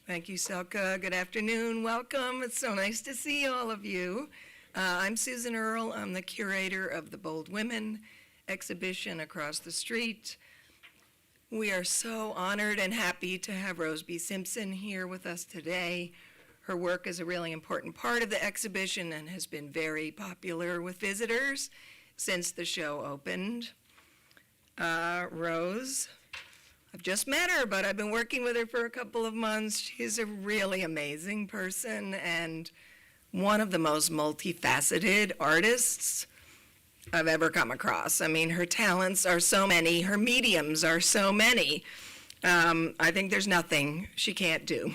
Thank you, Selka. Good afternoon. Welcome. It's so nice to see all of you. I'm Susan Earle. I'm the curator of the Bold Women exhibition across the street. We are so honored and happy to have Rose B. Simpson here with us today. Her work is a really important part of the exhibition and has been very popular with visitors since the show opened. Rose, I've just met her, but I've been working with her for a couple of months. She's a really amazing person and one of the most multifaceted artists I've ever come across. I mean, her talents are so many, her mediums are so many. I think there's nothing she can't do.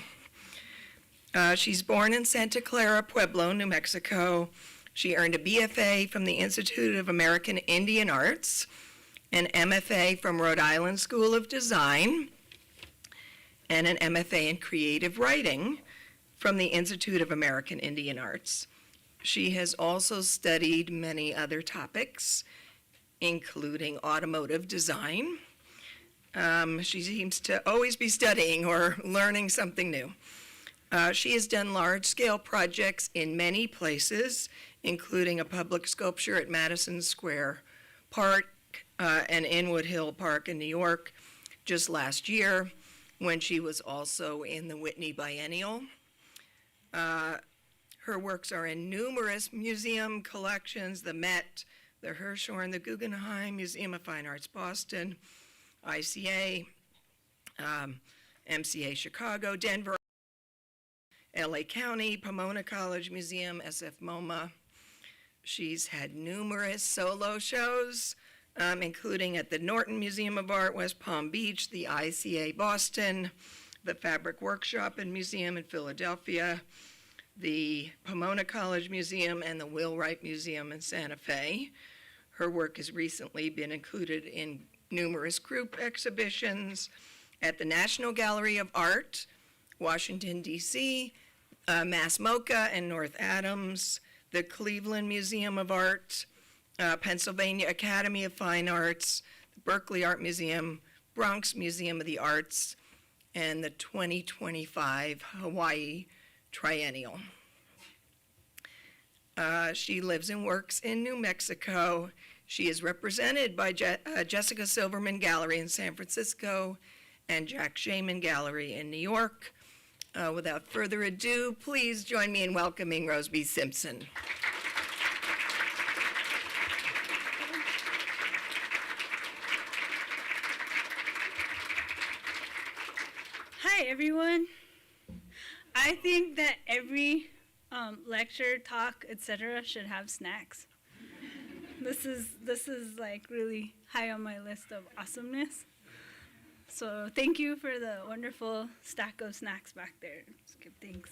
She's born in Santa Clara Pueblo, New Mexico. She earned a BFA from the Institute of American Indian Arts, an MFA from Rhode Island School of Design, and an MFA in Creative Writing from the Institute of American Indian Arts. She has also studied many other topics, including automotive design. She seems to always be studying or learning something new. She has done large-scale projects in many places, including a public sculpture at Madison Square Park and Inwood Hill Park in New York just last year, when she was also in the Whitney Biennial. Her works are in numerous museum collections, the Met, the Hirshhorn, the Guggenheim, Museum of Fine Arts Boston, ICA, MCA Chicago, Denver, LA County, Pomona College Museum, SF MoMA. She's had numerous solo shows, including at the Norton Museum of Art, West Palm Beach, the ICA Boston, the Fabric Workshop and Museum in Philadelphia, the Pomona College Museum, and the Wheelwright Museum in Santa Fe. Her work has recently been included in numerous group exhibitions at the National Gallery of Art, Washington, D.C., Mass MoCA and North Adams, the Cleveland Museum of Art, Pennsylvania Academy of Fine Arts, the Berkeley Art Museum, Bronx Museum of the Arts, and the 2025 Hawaii Triennial. She lives and works in New Mexico. She is represented by Jessica Silverman Gallery in San Francisco and Jack Shaman Gallery in New York. Without further ado, please join me in welcoming Rose B. Simpson. Hi, everyone. I think that every lecture, talk, etc. should have snacks. This is like really high on my list of awesomeness. So thank you for the wonderful stack of snacks back there. Just give thanks.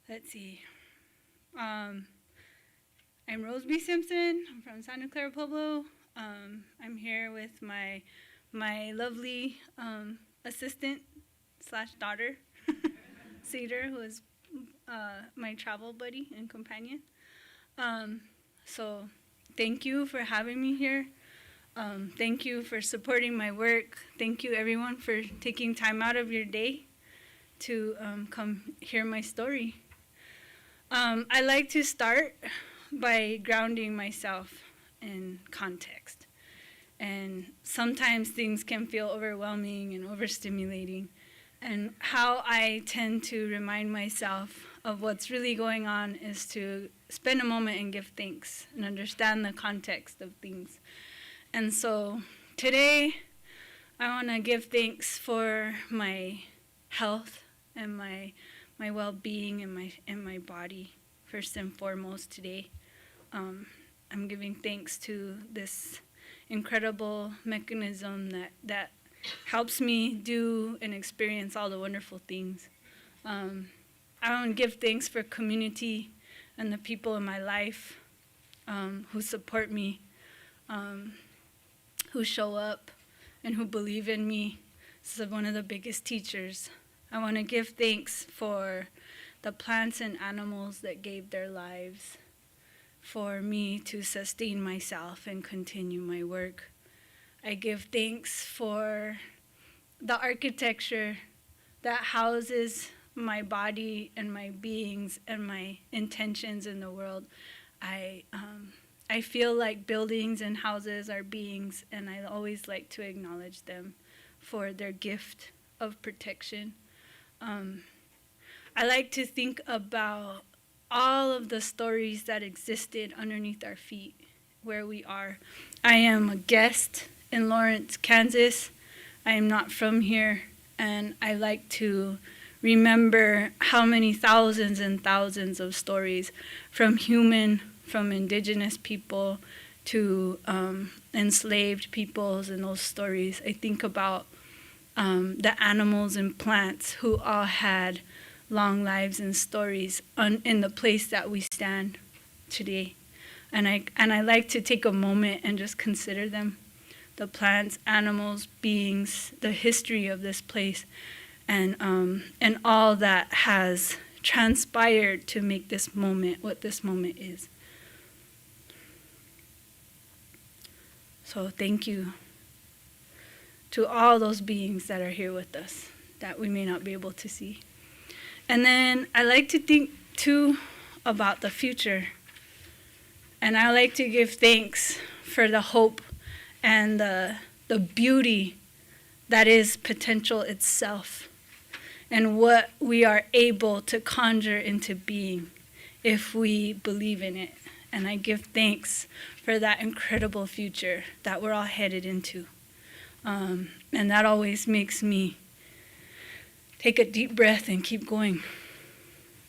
Let's see. I'm Rose B. Simpson. I'm from Santa Clara Pueblo. I'm here with my lovely assistant / daughter, Cedar, who is my travel buddy and companion. So thank you for having me here. Thank you for supporting my work. Thank you, everyone, for taking time out of your day to come hear my story. I like to start by grounding myself in context. And sometimes things can feel overwhelming and overstimulating. And how I tend to remind myself of what's really going on is to spend a moment and give thanks and understand the context of things. And so today, I want to give thanks for my health and my well-being and my body, first and foremost today. I'm giving thanks to this incredible mechanism that helps me do and experience all the wonderful things. I want to give thanks for community and the people in my life who support me, who show up, and who believe in me. This is one of the biggest teachers. I want to give thanks for the plants and animals that gave their lives for me to sustain myself and continue my work. I give thanks for the architecture that houses my body and my beings and my intentions in the world. I feel like buildings and houses are beings, and I always like to acknowledge them for their gift of protection. I like to think about all of the stories that existed underneath our feet where we are. I am a guest in Lawrence, Kansas. I am not from here, and I like to remember how many thousands and thousands of stories from indigenous people to enslaved peoples and those stories. I think about the animals and plants who all had long lives and stories in the place that we stand today. And I like to take a moment and just consider them, the plants, animals, beings, the history of this place, and all that has transpired to make this moment what this moment is. So thank you to all those beings that are here with us that we may not be able to see. And then I like to think too about the future. And I like to give thanks for the hope and the beauty that is potential itself, and what we are able to conjure into being if we believe in it. And I give thanks for that incredible future that we're all headed into. And that always makes me take a deep breath and keep going.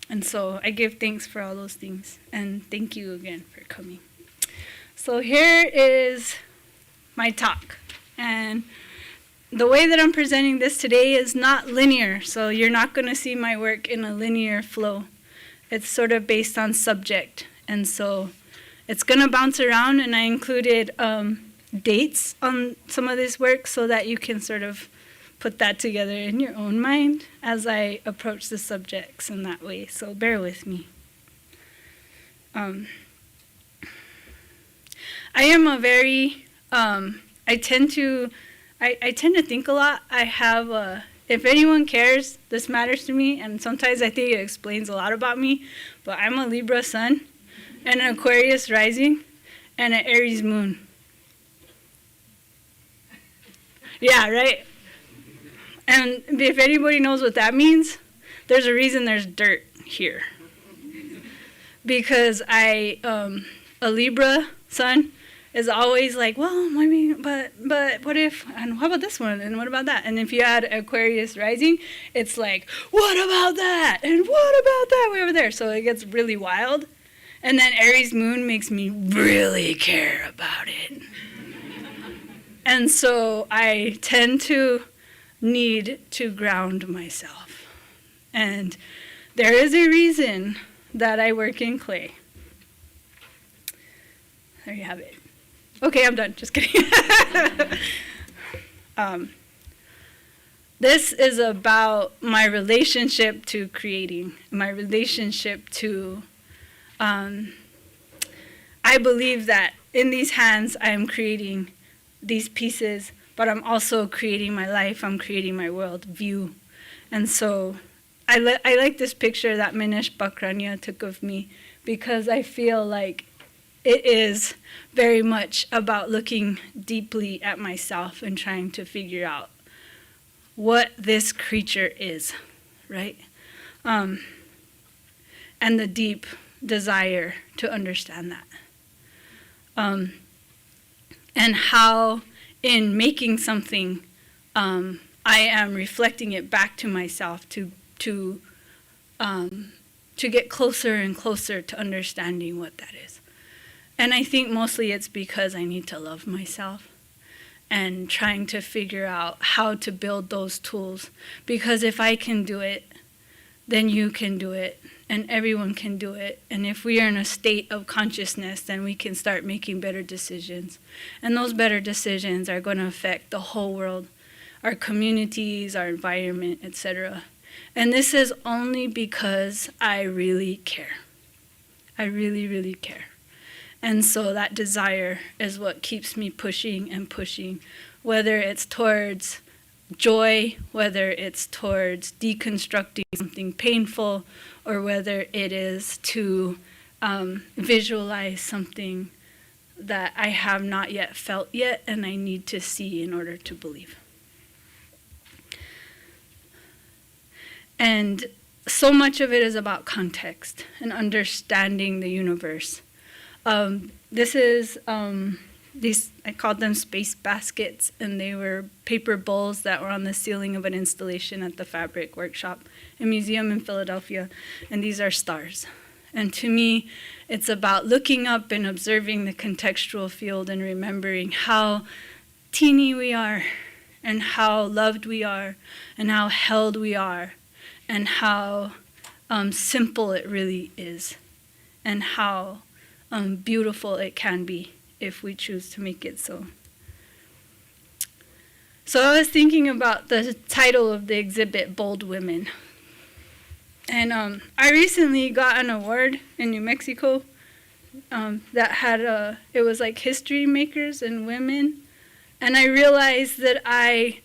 And so I give thanks for all those things. And thank you again for coming. So here is my talk. And the way that I'm presenting this today is not linear. So you're not going to see my work in a linear flow. It's sort of based on subject. And so it's going to bounce around. And I included dates on some of this work so that you can sort of put that together in your own mind as I approach the subjects in that way. So bear with me. I am a very, I tend to think a lot. I have if anyone cares, this matters to me, and sometimes I think it explains a lot about me, but I'm a Libra sun, and an Aquarius rising, and an Aries moon. Yeah, right? And if anybody knows what that means, there's a reason there's dirt here. Because a Libra sun is always like, well, I mean, but what if, and how about this one, and what about that? And if you add Aquarius rising, it's like, what about that? And what about that way over there? So it gets really wild. And then Aries moon makes me really care about it. And so I tend to need to ground myself. And there is a reason that I work in clay. There you have it. Okay, I'm done. Just kidding. This is about my relationship to creating, my relationship to, I believe that in these hands I am creating these pieces, but I'm also creating my life, I'm creating my world view. And so I like this picture that Minesh Bakranya took of me, because I feel like it is very much about looking deeply at myself and trying to figure out what this creature is, right? And the deep desire to understand that. And how in making something, I am reflecting it back to myself to get closer and closer to understanding what that is. And I think mostly it's because I need to love myself and trying to figure out how to build those tools. Because if I can do it, then you can do it, and everyone can do it. And if we are in a state of consciousness, then we can start making better decisions. And those better decisions are going to affect the whole world, our communities, our environment, etc. And this is only because I really care. I really, really care. And so that desire is what keeps me pushing and pushing, whether it's towards joy, whether it's towards deconstructing something painful, or whether it is to visualize something that I have not yet felt yet and I need to see in order to believe. And so much of it is about context and understanding the universe. This is these, I called them space baskets, and they were paper bowls that were on the ceiling of an installation at the Fabric Workshop, a museum in Philadelphia, and these are stars. And to me, it's about looking up and observing the contextual field and remembering how teeny we are, and how loved we are, and how held we are, and how simple it really is, and how beautiful it can be if we choose to make it so. So I was thinking about the title of the exhibit, Bold Women. And I recently got an award in New Mexico that had it was like history makers and women. And I realized that I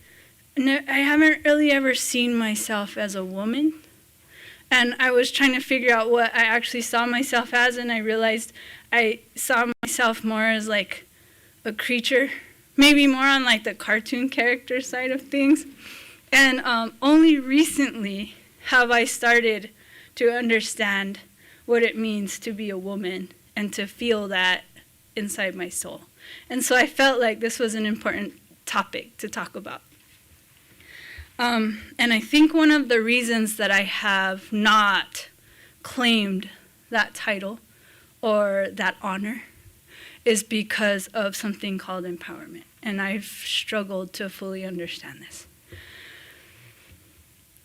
haven't really ever seen myself as a woman. And I was trying to figure out what I actually saw myself as, and I realized I saw myself more as like a creature, maybe more on like the cartoon character side of things. And only recently have I started to understand what it means to be a woman and to feel that inside my soul. And so I felt like this was an important topic to talk about. And I think one of the reasons that I have not claimed that title or that honor is because of something called empowerment. And I've struggled to fully understand this.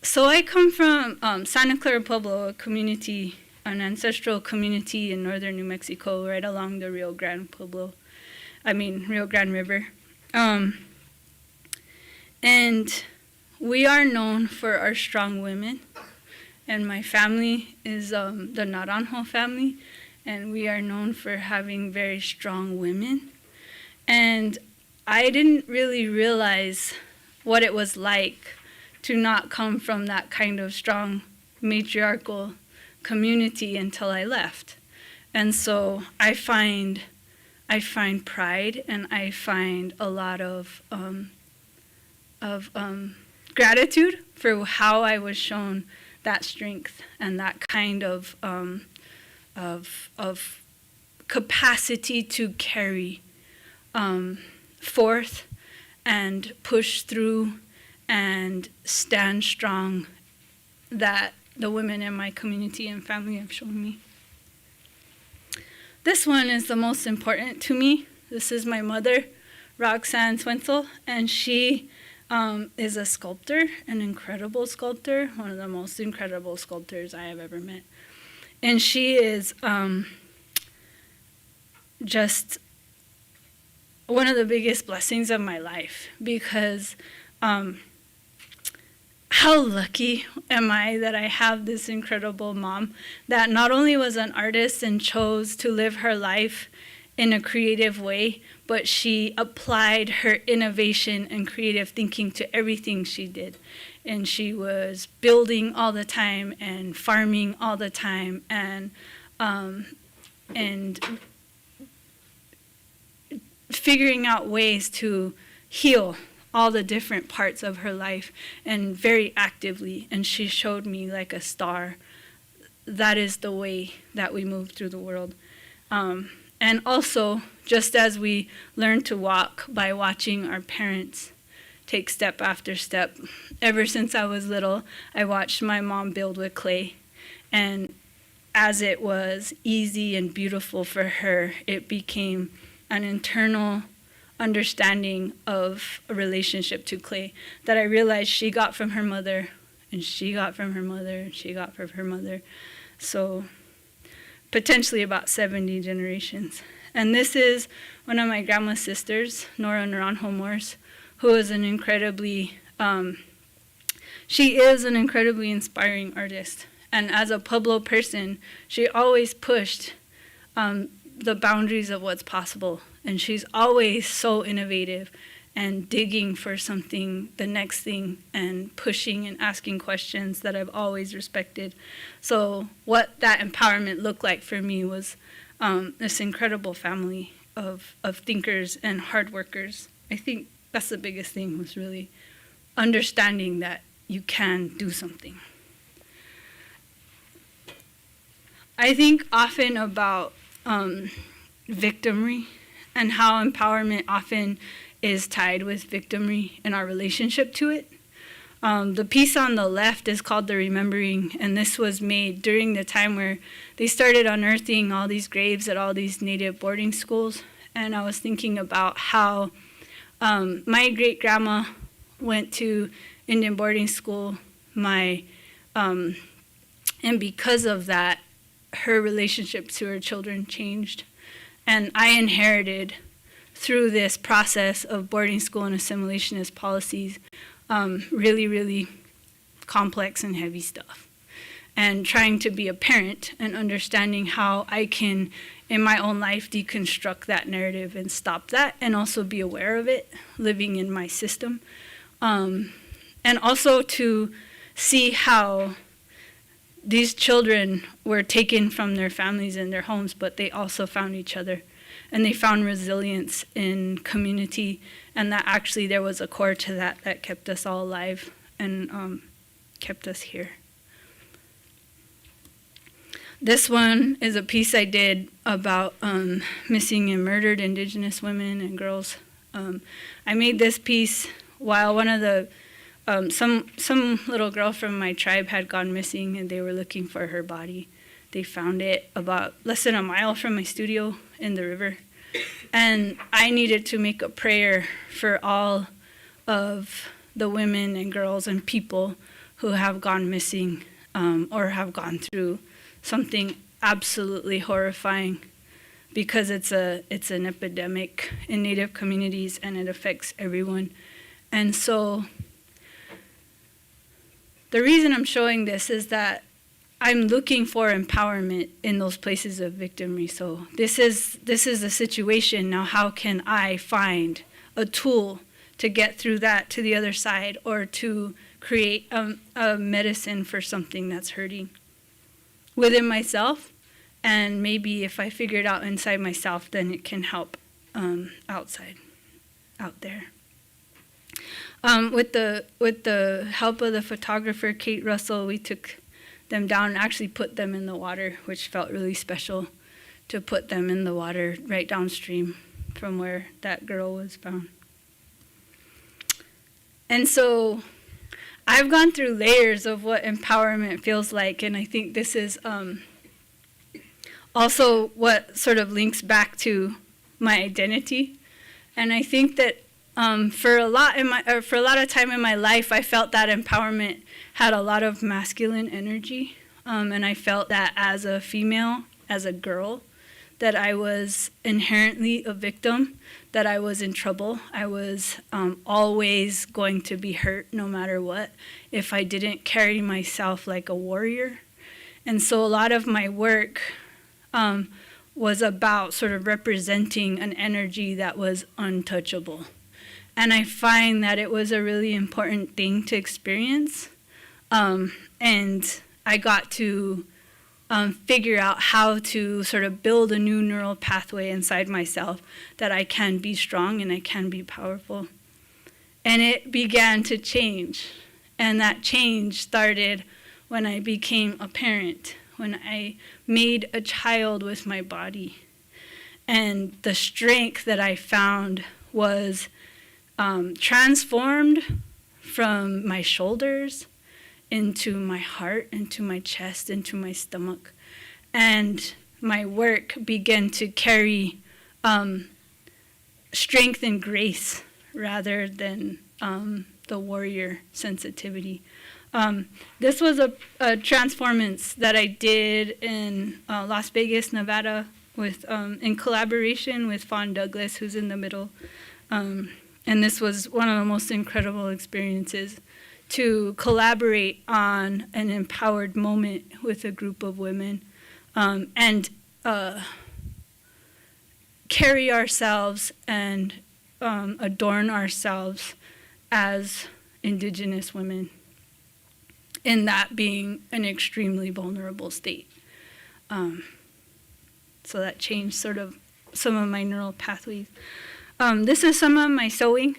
So I come from Clara Pueblo, a community, an ancestral community in northern New Mexico, right along the Rio Grande River. And we are known for our strong women. And my family is the Naranjo family, and we are known for having very strong women. And I didn't really realize what it was like to not come from that kind of strong matriarchal community until I left. And so I find pride, and I find a lot of gratitude for how I was shown that strength and that kind of capacity to carry forth and push through and stand strong that the women in my community and family have shown me. This one is the most important to me. This is my mother, Roxanne Swentzel, and she is a sculptor, an incredible sculptor, one of the most incredible sculptors I have ever met. And she is just one of the biggest blessings of my life, because how lucky am I that I have this incredible mom that not only was an artist and chose to live her life in a creative way, but she applied her innovation and creative thinking to everything she did. And she was building all the time and farming all the time and figuring out ways to heal all the different parts of her life, and very actively. And she showed me like a star, that is the way that we move through the world. And also, just as we learn to walk by watching our parents take step after step, ever since I was little, I watched my mom build with clay. And as it was easy and beautiful for her, it became an internal understanding of a relationship to clay that I realized she got from her mother, and she got from her mother, and she got from her mother. So potentially about 70 generations. And this is one of my grandma's sisters, Nora Naranjo Morse, who is an incredibly, she is an incredibly inspiring artist. And as a Pueblo person, she always pushed the boundaries of what's possible. And she's always so innovative and digging for something, the next thing, and pushing and asking questions that I've always respected. So what that empowerment looked like for me was this incredible family of thinkers and hard workers. I think that's the biggest thing, was really understanding that you can do something. I think often about victimry and how empowerment often is tied with victimry and our relationship to it. The piece on the left is called The Remembering, and this was made during the time where they started unearthing all these graves at all these Native boarding schools. And I was thinking about how my great-grandma went to Indian boarding school, and because of that, her relationship to her children changed. And I inherited, through this process of boarding school and assimilationist policies, really, really complex and heavy stuff. And trying to be a parent and understanding how I can, in my own life, deconstruct that narrative and stop that, and also be aware of it, living in my system. And also to see how these children were taken from their families and their homes, but they also found each other. And they found resilience in community, and that actually there was a core to that kept us all alive and kept us here. This one is a piece I did about missing and murdered Indigenous women and girls. I made this piece while one of the some little girl from my tribe had gone missing, and they were looking for her body. They found it about less than a mile from my studio in the river. And I needed to make a prayer for all of the women and girls and people who have gone missing or have gone through something absolutely horrifying, because it's an epidemic in Native communities and it affects everyone. And so the reason I'm showing this is that I'm looking for empowerment in those places of victimry. So this is the situation. Now, how can I find a tool to get through that to the other side, or to create a medicine for something that's hurting within myself? And maybe if I figure it out inside myself, then it can help out there. With the help of the photographer Kate Russell, we took them down and actually put them in the water, which felt really special, to put them in the water right downstream from where that girl was found. And so I've gone through layers of what empowerment feels like, and I think this is also what sort of links back to my identity. And I think that for a lot of time in my life, I felt that empowerment had a lot of masculine energy, and I felt that as a female, as a girl, that I was inherently a victim, that I was in trouble. I was always going to be hurt no matter what if I didn't carry myself like a warrior. And so a lot of my work was about sort of representing an energy that was untouchable. And I find that it was a really important thing to experience. And I got to figure out how to sort of build a new neural pathway inside myself, that I can be strong and I can be powerful. And it began to change. And that change started when I became a parent, when I made a child with my body. And the strength that I found was transformed from my shoulders into my heart, into my chest, into my stomach. And my work began to carry strength and grace rather than the warrior sensitivity. This was a transformance that I did in Las Vegas, Nevada, with in collaboration with Fawn Douglas, who's in the middle. And this was one of the most incredible experiences, to collaborate on an empowered moment with a group of women, and carry ourselves and adorn ourselves as Indigenous women, in that being an extremely vulnerable state. So that changed sort of some of my neural pathways. This is some of my sewing.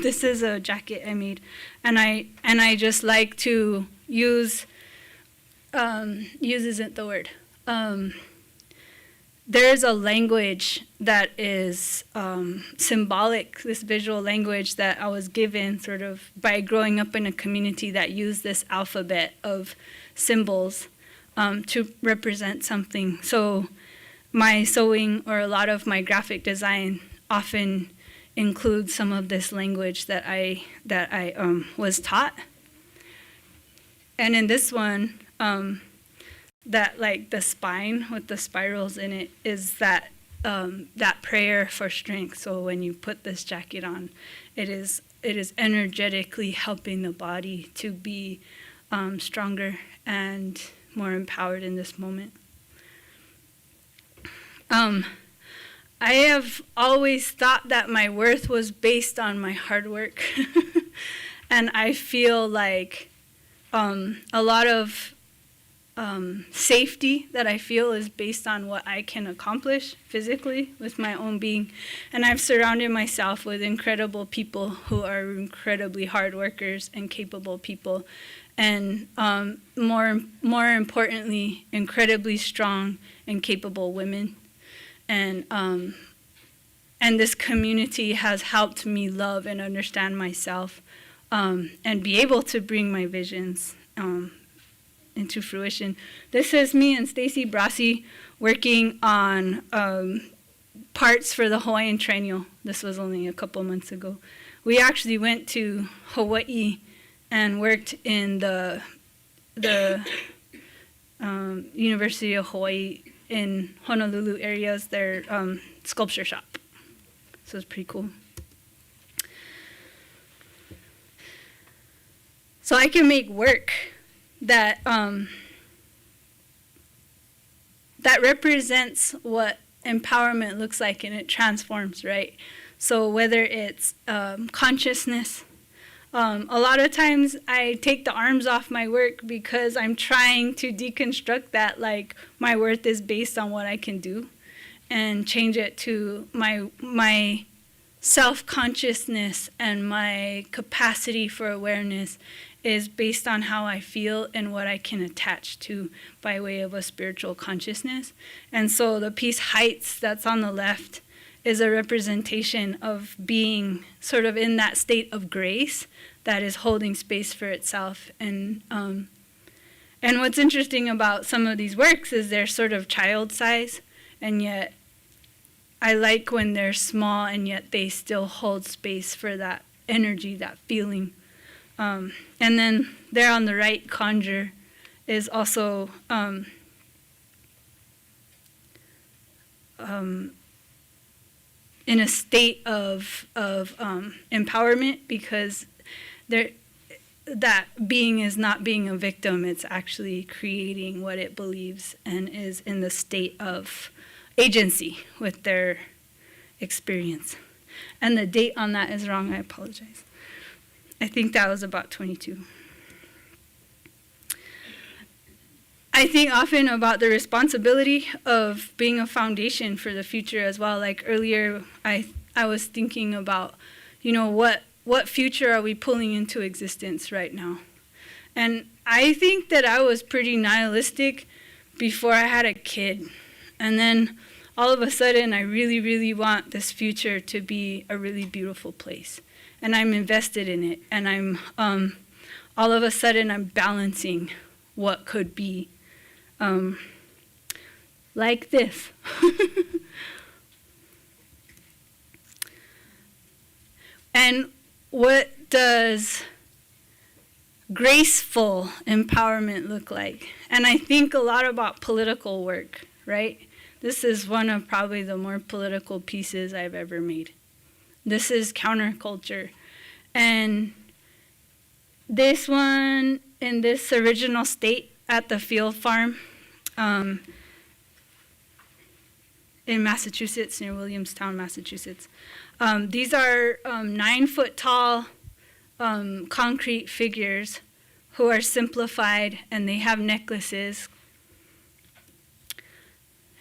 This is a jacket I made, and I just like to use isn't the word. There's a language that is symbolic, this visual language that I was given sort of by growing up in a community that used this alphabet of symbols to represent something. So my sewing, or a lot of my graphic design, often includes some of this language that I was taught. And in this one, that like the spine with the spirals in it is that prayer for strength. So when you put this jacket on, it is energetically helping the body to be stronger and more empowered in this moment. I have always thought that my worth was based on my hard work. And I feel like a lot of safety that I feel is based on what I can accomplish physically with my own being. And I've surrounded myself with incredible people who are incredibly hard workers and capable people. And more importantly, incredibly strong and capable women. And this community has helped me love and understand myself, and be able to bring my visions into fruition. This is me and Stacy Brasi working on parts for the Hawaiian Triennial. This was only a couple months ago. We actually went to Hawaii and worked in the University of Hawaii in Honolulu areas, their sculpture shop. So it's pretty cool. So I can make work that that represents what empowerment looks like, and it transforms, right? So whether it's consciousness, a lot of times I take the arms off my work because I'm trying to deconstruct that, like my worth is based on what I can do, and change it to my self-consciousness and my capacity for awareness is based on how I feel and what I can attach to by way of a spiritual consciousness. And so the piece Heights that's on the left is a representation of being sort of in that state of grace that is holding space for itself. And what's interesting about some of these works is they're sort of child size, and yet I like when they're small and yet they still hold space for that energy, that feeling. And then there on the right, Conjure is also in a state of empowerment, because that being is not being a victim, it's actually creating what it believes and is in the state of agency with their experience. And the date on that is wrong, I apologize. I think that was about 22. I think often about the responsibility of being a foundation for the future as well. Like earlier, I was thinking about, what future are we pulling into existence right now? And I think that I was pretty nihilistic before I had a kid. And then all of a sudden, I really, really want this future to be a really beautiful place. And I'm invested in it. And I'm, all of a sudden, I'm balancing what could be. Like this. And what does graceful empowerment look like? And I think a lot about political work, right? This is one of probably the more political pieces I've ever made. This is counterculture. And this one, in this original state at the field farm, in Massachusetts, near Williamstown, Massachusetts. These are 9-foot tall concrete figures who are simplified, and they have necklaces.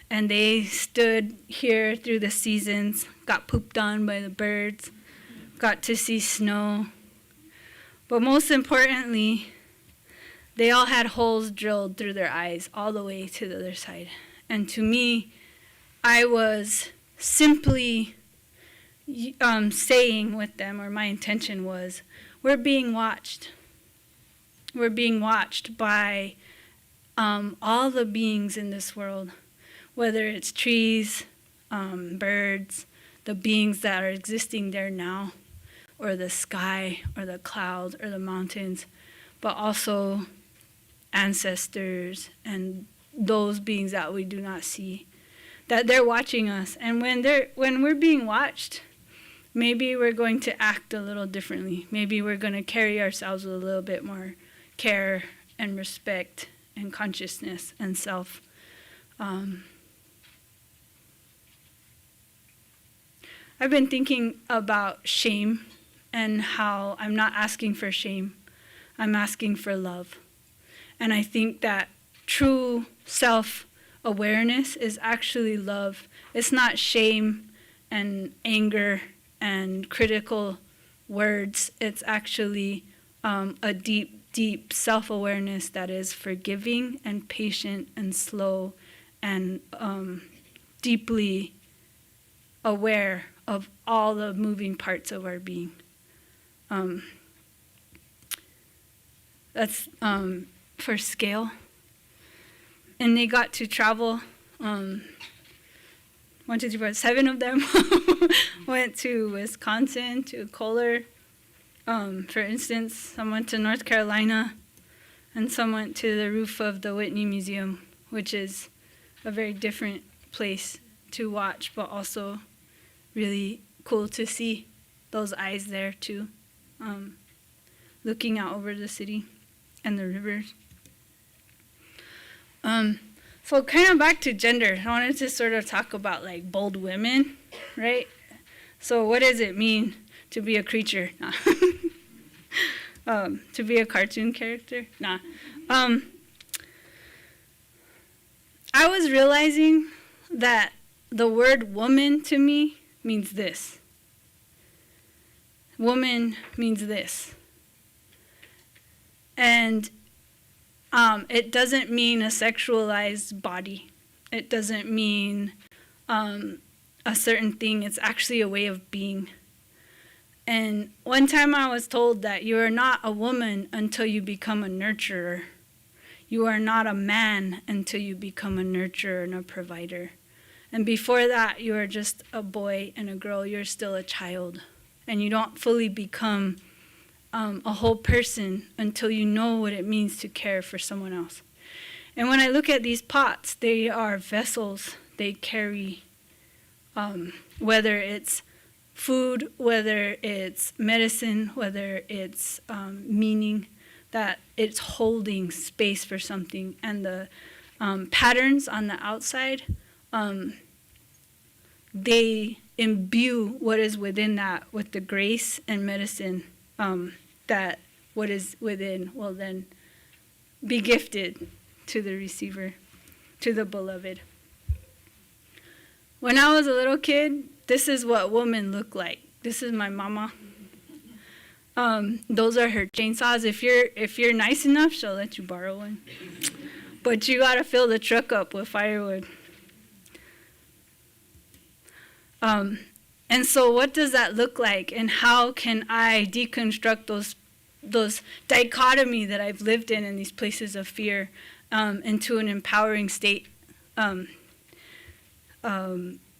And they stood here through the seasons, got pooped on by the birds, got to see snow. But most importantly, they all had holes drilled through their eyes all the way to the other side. And to me, I was simply saying with them, or my intention was, we're being watched. We're being watched by all the beings in this world, whether it's trees, birds, the beings that are existing there now, or the sky, or the clouds, or the mountains, but also ancestors and those beings that we do not see, that they're watching us. And when we're being watched, maybe we're going to act a little differently. Maybe we're going to carry ourselves with a little bit more care and respect and consciousness and self. I've been thinking about shame and how I'm not asking for shame. I'm asking for love. And I think that true self-awareness is actually love. It's not shame and anger and critical words. It's actually a deep, deep self-awareness that is forgiving and patient and slow and deeply aware of all the moving parts of our being. That's for scale. And they got to travel. 1, 2, 3, 4, 7 of them went to Wisconsin, to Kohler. For instance, some went to North Carolina, and some went to the roof of the Whitney Museum, which is a very different place to watch, but also really cool to see those eyes there too, looking out over the city and the rivers. So kind of back to gender, I wanted to sort of talk about like bold women, right? So what does it mean to be a creature? Nah. To be a cartoon character? Nah. I was realizing that the word woman to me means this. Woman means this. And it doesn't mean a sexualized body. It doesn't mean a certain thing. It's actually a way of being. And one time I was told that you are not a woman until you become a nurturer. You are not a man until you become a nurturer and a provider. And before that, you are just a boy and a girl. You're still a child. And you don't fully become a whole person until you know what it means to care for someone else. And when I look at these pots, they are vessels. They carry, whether it's food, whether it's medicine, whether it's meaning, that it's holding space for something. And the patterns on the outside, they imbue what is within that with the grace and medicine that what is within will then be gifted to the receiver, to the beloved. When I was a little kid, this is what women look like. This is my mama. Those are her chainsaws. If you're nice enough, she'll let you borrow one. But you gotta fill the truck up with firewood. And so what does that look like, and how can I deconstruct those dichotomy that I've lived in these places of fear into an empowering state?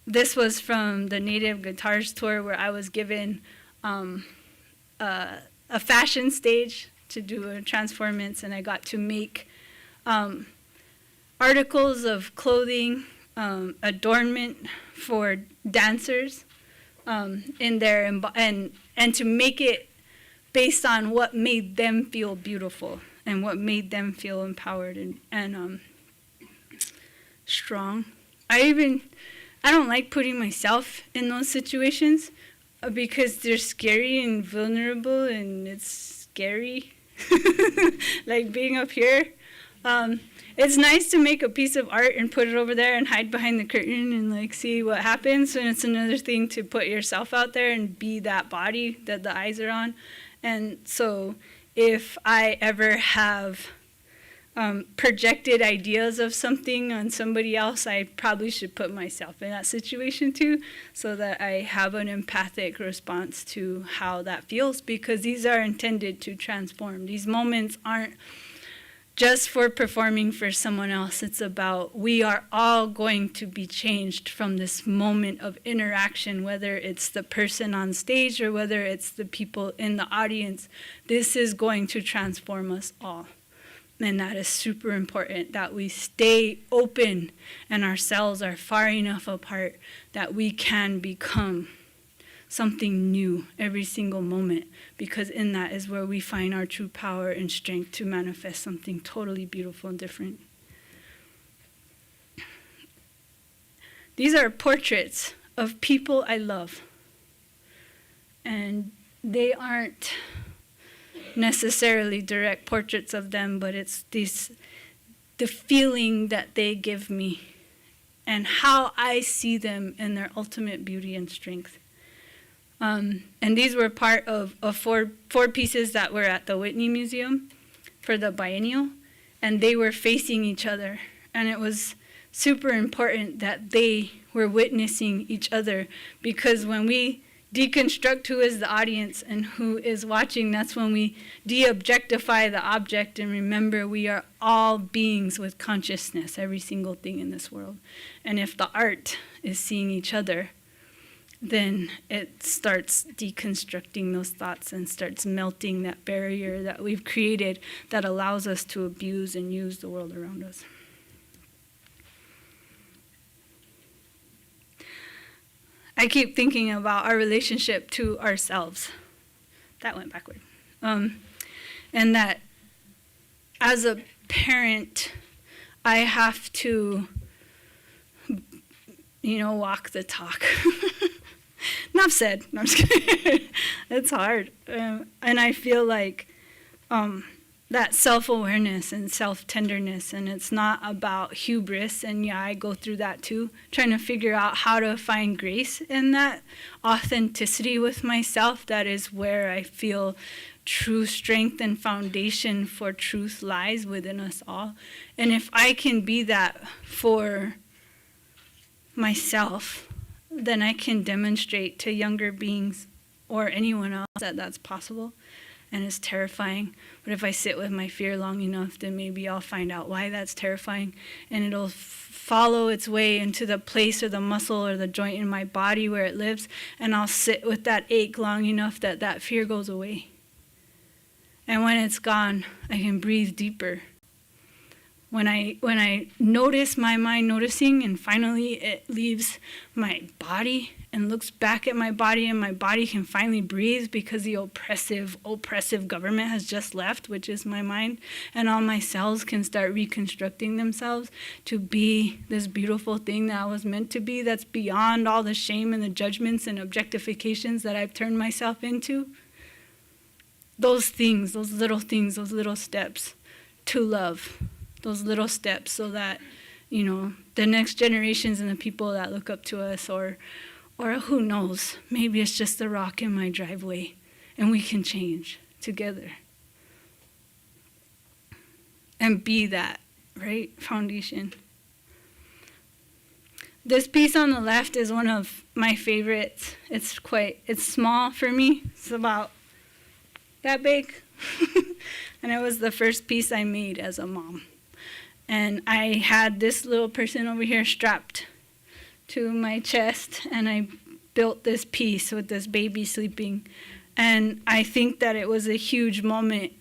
This was from the Native Guitars Tour, where I was given a fashion stage to do a transformance, and I got to make articles of clothing, adornment for dancers in there, and to make it based on what made them feel beautiful and what made them feel empowered and strong. I don't like putting myself in those situations. because they're scary and vulnerable, and it's scary. Like being up here. It's nice to make a piece of art and put it over there and hide behind the curtain and like see what happens. And it's another thing to put yourself out there and be that body that the eyes are on. And so if I ever have projected ideas of something on somebody else, I probably should put myself in that situation too, so that I have an empathic response to how that feels, because these are intended to transform. These moments aren't just for performing for someone else. It's about, we are all going to be changed from this moment of interaction, whether it's the person on stage or whether it's the people in the audience. This is going to transform us all. And that is super important, that we stay open and our cells are far enough apart that we can become something new every single moment, because in that is where we find our true power and strength to manifest something totally beautiful and different. These are portraits of people I love, and they aren't necessarily direct portraits of them, but it's the feeling that they give me and how I see them in their ultimate beauty and strength. And these were part of four pieces that were at the Whitney Museum for the biennial, and they were facing each other. And it was super important that they were witnessing each other, because when we deconstruct who is the audience and who is watching, that's when we de-objectify the object and remember we are all beings with consciousness, every single thing in this world. And if the art is seeing each other, then it starts deconstructing those thoughts and starts melting that barrier that we've created that allows us to abuse and use the world around us. I keep thinking about our relationship to ourselves. That went backward. And that as a parent, I have to, walk the talk. Enough said. No, I'm just kidding. It's hard. And I feel like that self-awareness and self-tenderness, and it's not about hubris, and yeah, I go through that too, trying to figure out how to find grace in that authenticity with myself. That is where I feel true strength and foundation for truth lies within us all. And if I can be that for myself, then I can demonstrate to younger beings or anyone else that that's possible. And it's terrifying. But if I sit with my fear long enough, then maybe I'll find out why that's terrifying. And it'll follow its way into the place or the muscle or the joint in my body where it lives. And I'll sit with that ache long enough that that fear goes away. And when it's gone, I can breathe deeper. When I notice my mind noticing, and finally it leaves my body and looks back at my body, and my body can finally breathe because the oppressive government has just left, which is my mind, and all my cells can start reconstructing themselves to be this beautiful thing that I was meant to be, that's beyond all the shame and the judgments and objectifications that I've turned myself into. Those things, those little steps to love. Those little steps so that, the next generations and the people that look up to us, or who knows, maybe it's just the rock in my driveway, and we can change together. And be that, right, foundation. This piece on the left is one of my favorites. It's small for me. It's about that big. And it was the first piece I made as a mom. And I had this little person over here strapped to my chest, and I built this piece with this baby sleeping. And I think that it was a huge moment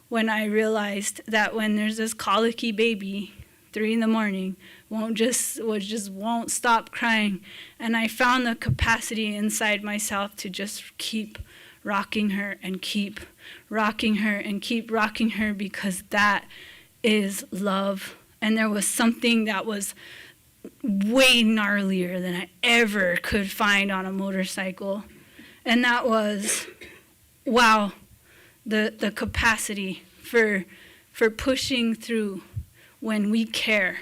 when I realized that when there's this colicky baby, 3 a.m, won't stop crying. And I found the capacity inside myself to just keep rocking her and keep rocking her and keep rocking her, because that is love. And there was something that was way gnarlier than I ever could find on a motorcycle. And that was, wow, the capacity for pushing through when we care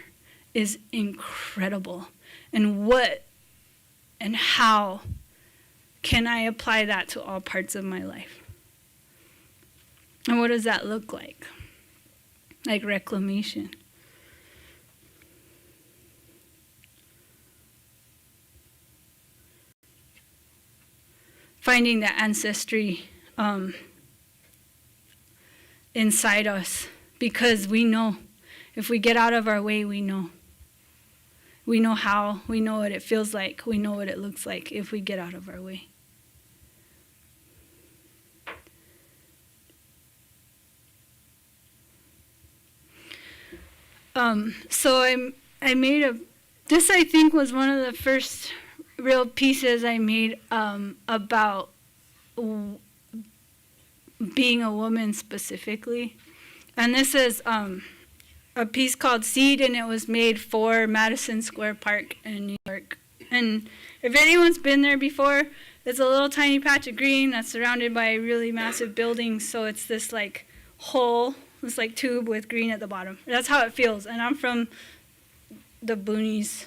is incredible. And what and how can I apply that to all parts of my life? And what does that look like? Like reclamation. Finding the ancestry inside us, because we know if we get out of our way, we know. We know how, we know what it feels like, we know what it looks like if we get out of our way. So I made this I think was one of the first real pieces I made about being a woman specifically. And this is a piece called Seed, and it was made for Madison Square Park in New York. And if anyone's been there before, it's a little tiny patch of green that's surrounded by really massive buildings, so it's this like hole, this like tube with green at the bottom. That's how it feels, and I'm from the boonies.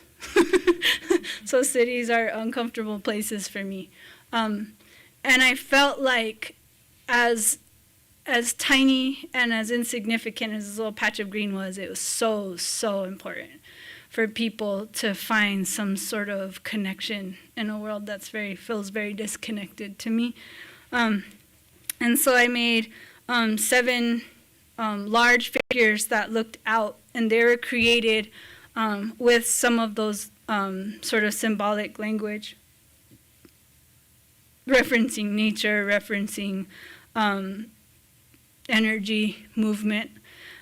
So cities are uncomfortable places for me. And I felt like as tiny and as insignificant as this little patch of green was, it was so important for people to find some sort of connection in a world that's feels very disconnected to me. And so I made 7 large figures that looked out, and they were created with some of those sort of symbolic language, referencing nature, referencing energy, movement.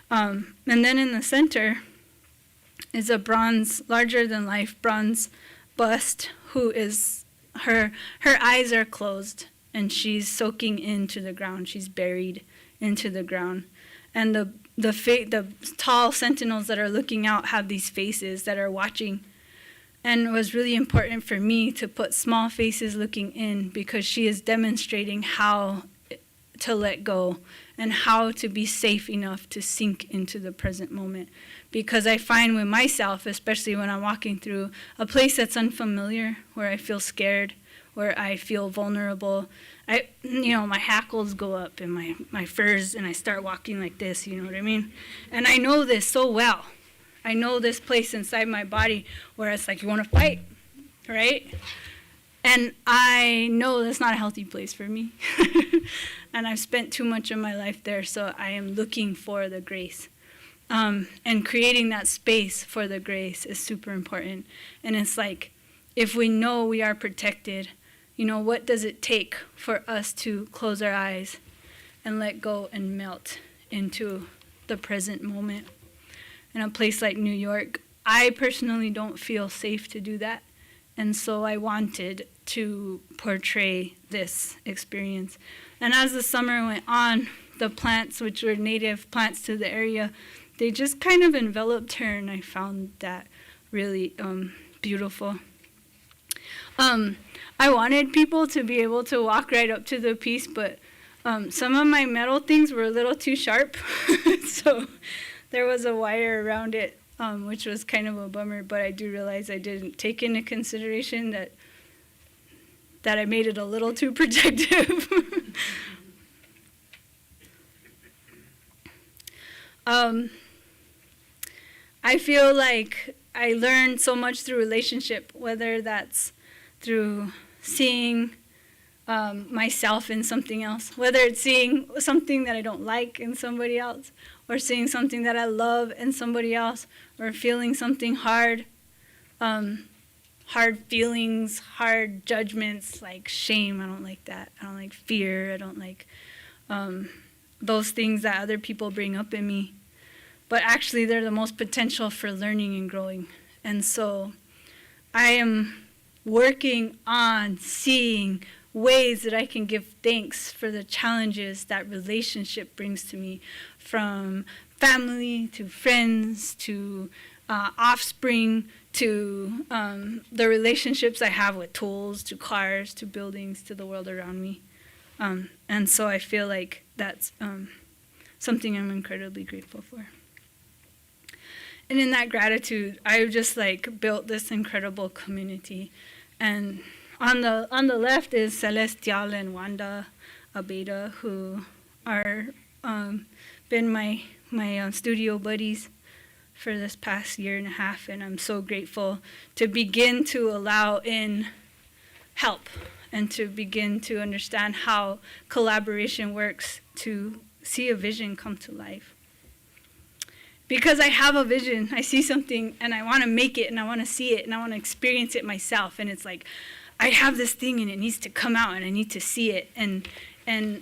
And then in the center is a bronze, larger-than-life bronze bust who is, her eyes are closed, and she's soaking into the ground. She's buried into the ground. And the tall sentinels that are looking out have these faces that are watching. And it was really important for me to put small faces looking in, because she is demonstrating how to let go and how to be safe enough to sink into the present moment. Because I find with myself, especially when I'm walking through a place that's unfamiliar, where I feel scared, where I feel vulnerable, my hackles go up and my furs, and I start walking like this, you know what I mean? And I know this so well. I know this place inside my body where it's like, you want to fight, right? And I know that's not a healthy place for me. And I've spent too much of my life there, so I am looking for the grace. And creating that space for the grace is super important. And it's like, if we know we are protected, what does it take for us to close our eyes and let go and melt into the present moment? In a place like New York, I personally don't feel safe to do that. And so I wanted to portray this experience. And as the summer went on, the plants, which were native plants to the area, they just kind of enveloped her, and I found that really beautiful. I wanted people to be able to walk right up to the piece, but some of my metal things were a little too sharp, so there was a wire around it, which was kind of a bummer, but I do realize I didn't take into consideration that I made it a little too protective. I feel like I learned so much through relationship, whether that's through seeing myself in something else, whether it's seeing something that I don't like in somebody else, or seeing something that I love in somebody else, or feeling something hard, hard feelings, hard judgments, like shame. I don't like that. I don't like fear. I don't like those things that other people bring up in me. But actually, they're the most potential for learning and growing. And so I am working on seeing ways that I can give thanks for the challenges that relationship brings to me, from family to friends to offspring to the relationships I have with tools, to cars, to buildings, to the world around me. And so I feel like that's something I'm incredibly grateful for. And in that gratitude, I've just like built this incredible community. And on the left is Celestial and Wanda Abeda, who are been my studio buddies for this past year and a half, and I'm so grateful to begin to allow in help and to begin to understand how collaboration works to see a vision come to life. Because I have a vision, I see something and I want to make it and I want to see it and I want to experience it myself, and it's like I have this thing and it needs to come out and I need to see it, and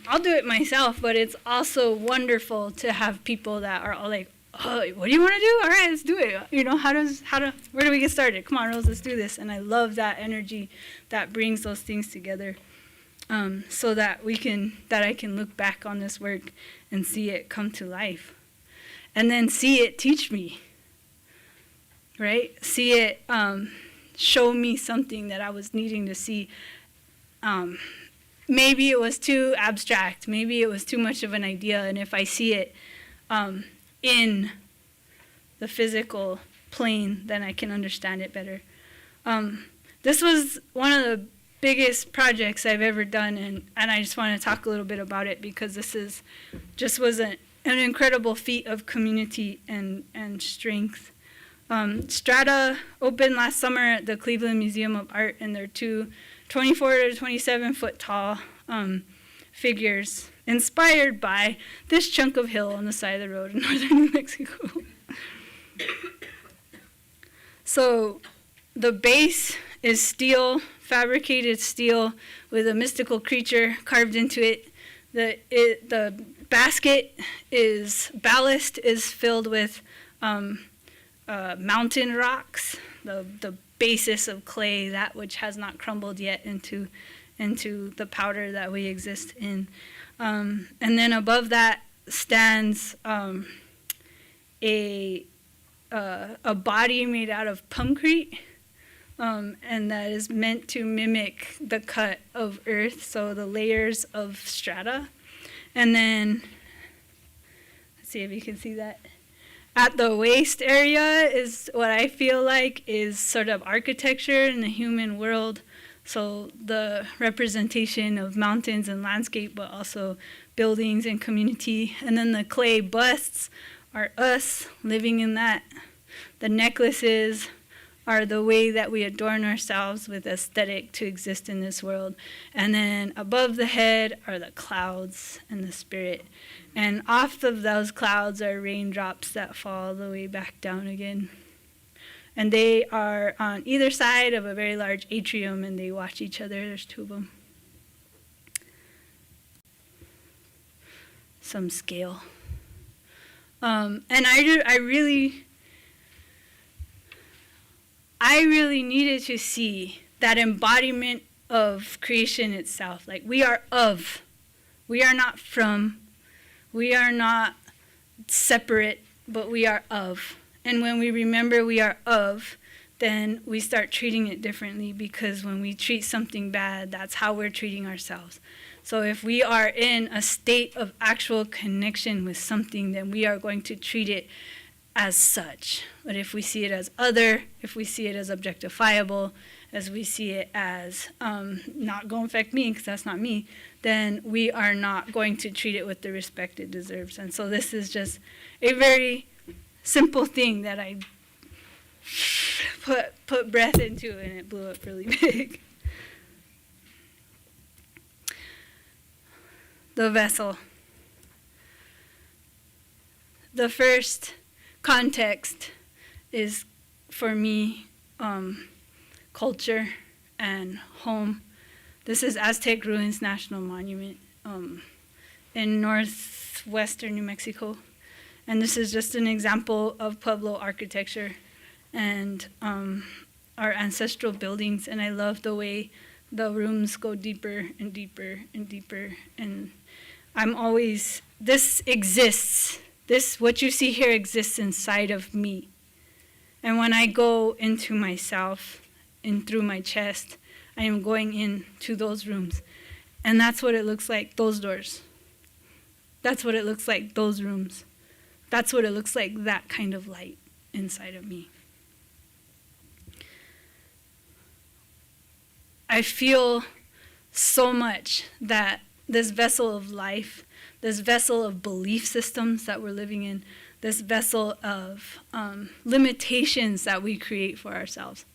I'll do it myself, but it's also wonderful to have people that are all like, oh, what do you want to do? All right, let's do it. You know, where do we get started? Come on, Rose, let's do this. And I love that energy that brings those things together, so that I can look back on this work and see it come to life. And then see it teach me, right? See it show me something that I was needing to see. Maybe it was too abstract. Maybe it was too much of an idea. And if I see it in the physical plane, then I can understand it better. This was one of the biggest projects I've ever done, and I just want to talk a little bit about it because this was an incredible feat of community and strength. Strata opened last summer at the Cleveland Museum of Art, and they're two 24 to 27 foot tall figures inspired by this chunk of hill on the side of the road in northern New Mexico. So the base is steel, fabricated steel with a mystical creature carved into it. The basket ballast is filled with mountain rocks, the basis of clay, that which has not crumbled yet into the powder that we exist in. And then above that stands a body made out of puncrete, and that is meant to mimic the cut of earth, so the layers of strata. And then, let's see if you can see that. At the waist area is what I feel like is sort of architecture in the human world. So the representation of mountains and landscape, but also buildings and community. And then the clay busts are us living in that. The necklaces are the way that we adorn ourselves with aesthetic to exist in this world. And then above the head are the clouds and the spirit. And off of those clouds are raindrops that fall all the way back down again. And they are on either side of a very large atrium, and they watch each other. There's two of them. Some scale. And I really needed to see that embodiment of creation itself. Like, we are of. We are not from. We are not separate, but we are of. And when we remember we are of, then we start treating it differently, because when we treat something bad, that's how we're treating ourselves. So if we are in a state of actual connection with something, then we are going to treat it as such. But if we see it as other, if we see it as objectifiable, as we see it as not going to affect me because that's not me, then we are not going to treat it with the respect it deserves. And so this is just a very simple thing that I put breath into, and it blew up really big. The vessel. The first context is, for me, culture and home. This is Aztec Ruins National Monument in northwestern New Mexico. And this is just an example of Pueblo architecture and our ancestral buildings. And I love the way the rooms go deeper and deeper and deeper. And this exists. What you see here exists inside of me. And when I go into myself and through my chest, I am going into those rooms. And that's what it looks like, those doors. That's what it looks like, those rooms. That's what it looks like, that kind of light inside of me. I feel so much that this vessel of life, this vessel of belief systems that we're living in, this vessel of limitations that we create for ourselves,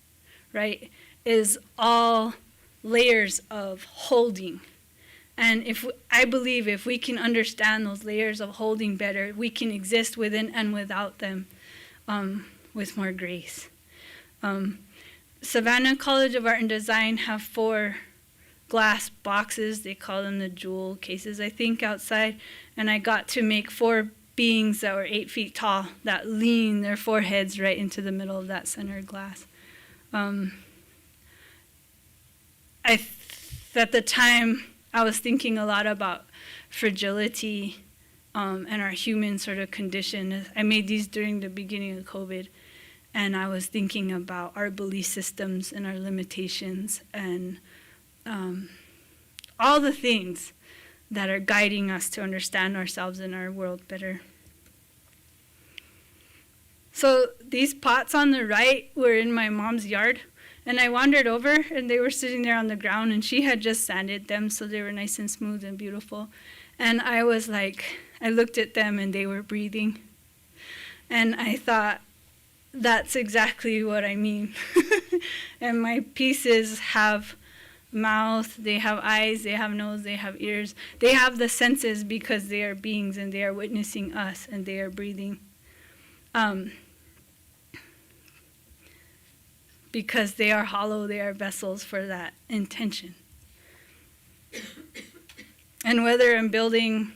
right, is all layers of holding. And I believe if we can understand those layers of holding better, we can exist within and without them with more grace. Savannah College of Art and Design have 4 glass boxes. They call them the jewel cases, I think, outside. And I got to make 4 beings that were 8 feet tall that lean their foreheads right into the middle of that center glass. At the time, I was thinking a lot about fragility and our human sort of condition. I made these during the beginning of COVID, and I was thinking about our belief systems and our limitations and all the things that are guiding us to understand ourselves and our world better. So these pots on the right were in my mom's yard, and I wandered over, and they were sitting there on the ground, and she had just sanded them, so they were nice and smooth and beautiful. And I was like, I looked at them, and they were breathing. And I thought, that's exactly what I mean. And my pieces have mouth, they have eyes, they have nose, they have ears. They have the senses because they are beings, and they are witnessing us, and they are breathing. Because they are hollow, they are vessels for that intention. And whether I'm building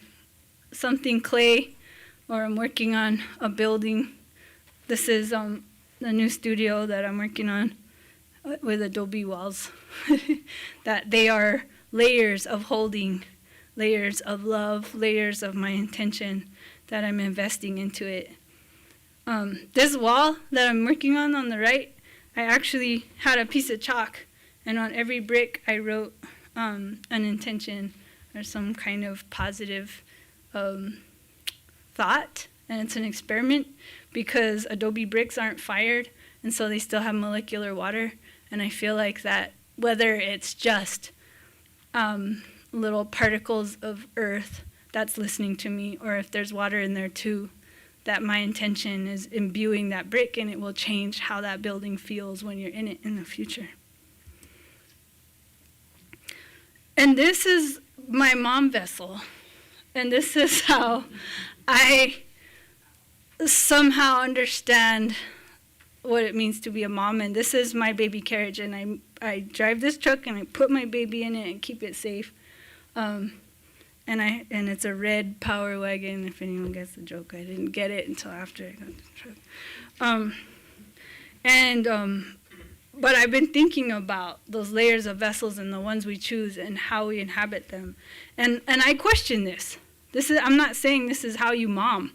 something clay or I'm working on a building, this is the new studio that I'm working on with adobe walls, that they are layers of holding, layers of love, layers of my intention that I'm investing into it. This wall that I'm working on the right, I actually had a piece of chalk, and on every brick I wrote an intention or some kind of positive thought, and it's an experiment because adobe bricks aren't fired, and so they still have molecular water, and I feel like that whether it's just little particles of earth that's listening to me, or if there's water in there too, that my intention is imbuing that brick, and it will change how that building feels when you're in it in the future. And this is my mom vessel, and this is how I somehow understand what it means to be a mom. And this is my baby carriage, and I drive this truck, and I put my baby in it and keep it safe. And it's a red Power Wagon, if anyone gets the joke. I didn't get it until after I got the truck. But I've been thinking about those layers of vessels and the ones we choose and how we inhabit them. And I question this. I'm not saying this is how you mom.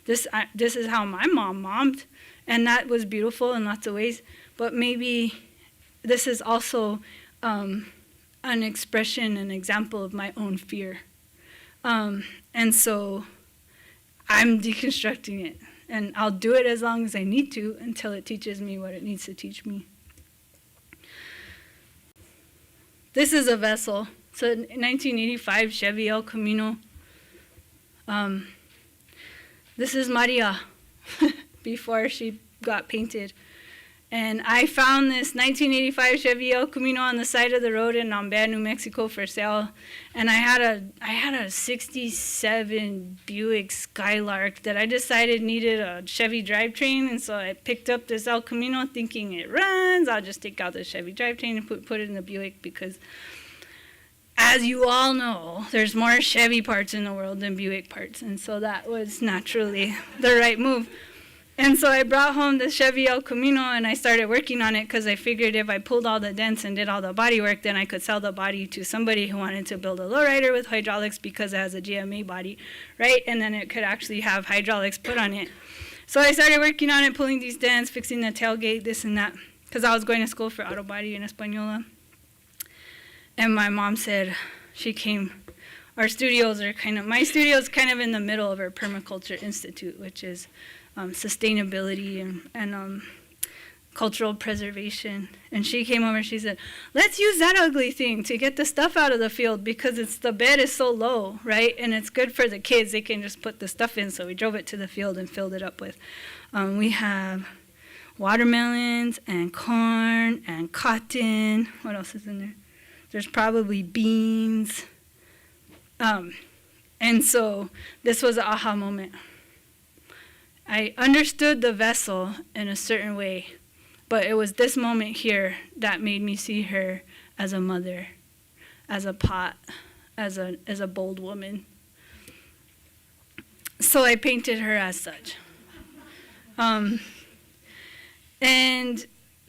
This is how my mom mommed, and that was beautiful in lots of ways. But maybe this is also an expression, an example of my own fear. And so I'm deconstructing it, and I'll do it as long as I need to until it teaches me what it needs to teach me. This is a vessel. It's a 1985 Chevy El Camino. This is Maria before she got painted. And I found this 1985 Chevy El Camino on the side of the road in Nambe, New Mexico for sale. And I had a 67 Buick Skylark that I decided needed a Chevy drivetrain. And so I picked up this El Camino thinking it runs. I'll just take out the Chevy drivetrain and put it in the Buick because, as you all know, there's more Chevy parts in the world than Buick parts. And so that was naturally the right move. And so I brought home the Chevy El Camino, and I started working on it because I figured if I pulled all the dents and did all the body work, then I could sell the body to somebody who wanted to build a lowrider with hydraulics because it has a GMA body, right? And then it could actually have hydraulics put on it. So I started working on it, pulling these stands, fixing the tailgate, this and that, because I was going to school for auto body in Española. And my mom said, she came, our studios are my studio's kind of in the middle of our Permaculture Institute, which is sustainability and cultural preservation. And she came over, she said, let's use that ugly thing to get the stuff out of the field because the bed is so low, right? And it's good for the kids. They can just put the stuff in. So we drove it to the field and filled it up with. We have watermelons and corn and cotton. What else is in there? There's probably beans. And so this was an aha moment. I understood the vessel in a certain way, but it was this moment here that made me see her as a mother, as a pot, as a bold woman. So I painted her as such. And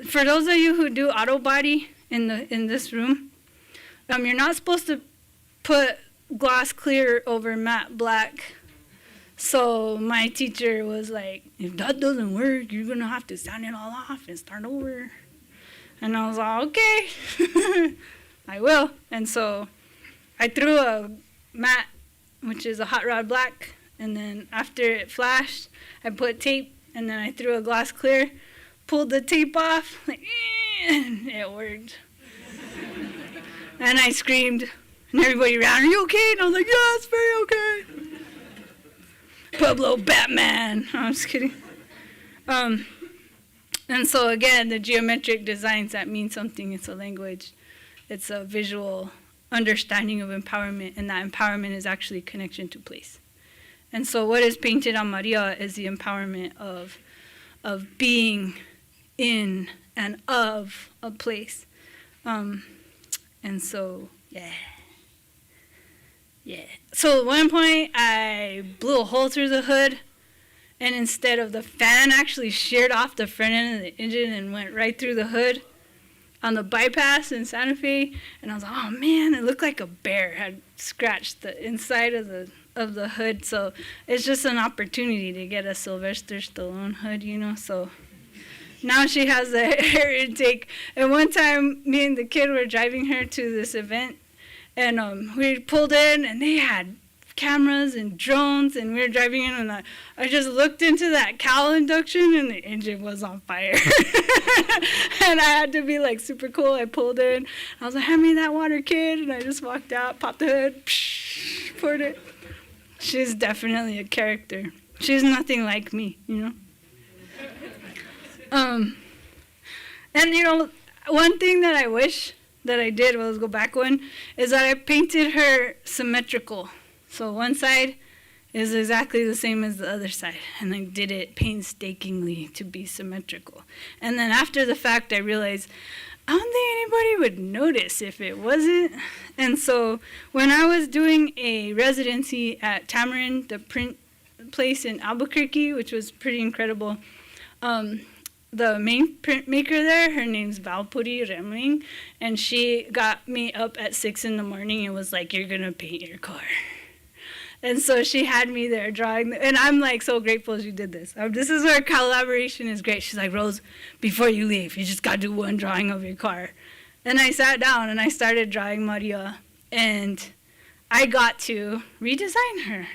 for those of you who do auto body in this room, you're not supposed to put gloss clear over matte black. So my teacher was like, if that doesn't work, you're going to have to sand it all off and start over. And I was like, okay, I will. And so I threw a matte, which is a hot rod black, and then after it flashed, I put tape, and then I threw a gloss clear, pulled the tape off, like, and it worked. And I screamed, and everybody around, are you okay? And I was like, yeah, it's very okay. Pueblo Batman. I'm just kidding. And so again, the geometric designs that mean something. It's a language. It's a visual understanding of empowerment, and that empowerment is actually connection to place. And so what is painted on Maria is the empowerment of being in and of a place. And so, yeah. So at one point, I blew a hole through the hood, and instead of the fan actually sheared off the front end of the engine and went right through the hood on the bypass in Santa Fe. And I was like, oh man, it looked like a bear had scratched the inside of the hood. So it's just an opportunity to get a Sylvester Stallone hood, you know. So now she has a air intake. And one time, me and the kid were driving her to this event, and we pulled in, and they had cameras and drones, and we were driving in, and I just looked into that cowl induction, and the engine was on fire. And I had to be like super cool. I pulled in. I was like, hand me that water, kid. And I just walked out, popped the hood, poured it. She's definitely a character. She's nothing like me, you know. And you know, one thing that I wish that I did was go back one, is that I painted her symmetrical. So one side is exactly the same as the other side, and I did it painstakingly to be symmetrical. And then after the fact, I realized I don't think anybody would notice if it wasn't. And so when I was doing a residency at Tamarind, the print place in Albuquerque, which was pretty incredible, the main printmaker there, her name's Valpuri Remling, and she got me up at 6 in the morning and was like, you're going to paint your car. And so she had me there drawing, and I'm like so grateful she did this. This is where collaboration is great. She's like, Rose, before you leave, you just got to do one drawing of your car. And I sat down and I started drawing Maria, and I got to redesign her.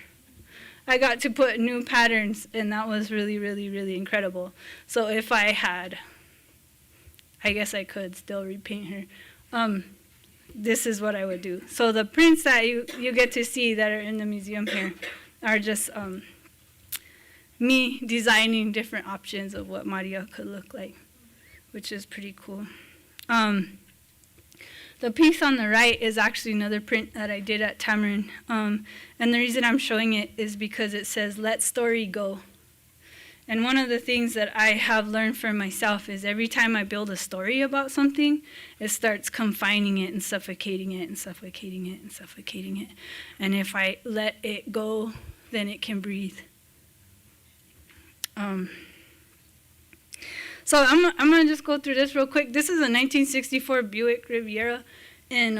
I got to put new patterns, and that was really, really, really incredible. So if I had, I guess I could still repaint her. This is what I would do. So the prints that you get to see that are in the museum here are just me designing different options of what Maria could look like, which is pretty cool. The piece on the right is actually another print that I did at Tamarind. And the reason I'm showing it is because it says, let story go. And one of the things that I have learned for myself is every time I build a story about something, it starts confining it and suffocating it and suffocating it and suffocating it. And if I let it go, then it can breathe. So I'm going to just go through this real quick. This is a 1964 Buick Riviera, and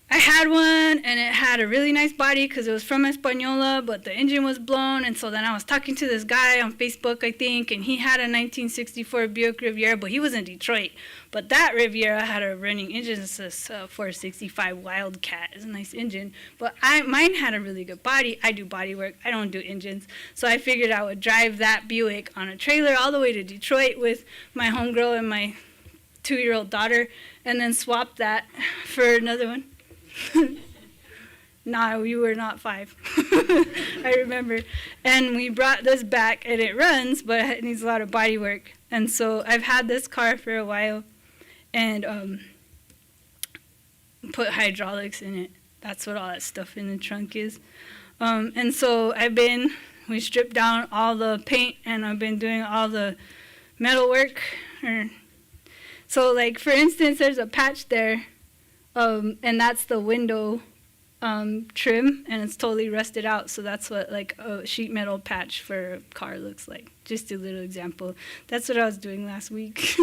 I I had one, and it had a really nice body because it was from Española, but the engine was blown. And so then I was talking to this guy on Facebook, I think, and he had a 1964 Buick Riviera, but he was in Detroit. But that Riviera had a running engine. It's a 465 Wildcat. It's a nice engine. But mine had a really good body. I do body work. I don't do engines. So I figured I would drive that Buick on a trailer all the way to Detroit with my homegirl and my 2-year-old daughter, and then swap that for another one. No, you were not 5. I remember. And we brought this back, and it runs, but it needs a lot of body work. And so I've had this car for a while, and put hydraulics in it. That's what all that stuff in the trunk is. And so we stripped down all the paint, and I've been doing all the metal work. So, like, for instance, there's a patch there, and that's the window trim, and it's totally rusted out. So that's what, like, a sheet metal patch for a car looks like. Just a little example. That's what I was doing last week.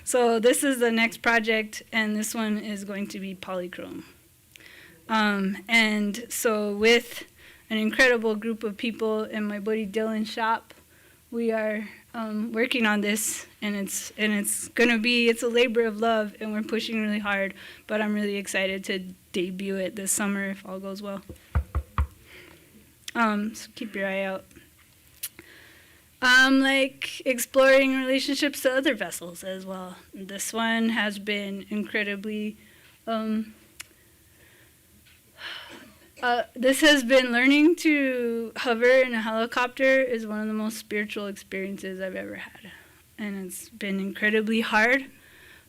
So this is the next project, and this one is going to be polychrome. And so with an incredible group of people in my buddy Dylan's shop, we are working on this, and it's a labor of love, and we're pushing really hard, but I'm really excited to debut it this summer if all goes well. So keep your eye out. Like exploring relationships to other vessels as well. This one has been incredibly this has been learning to hover in a helicopter is one of the most spiritual experiences I've ever had. And it's been incredibly hard.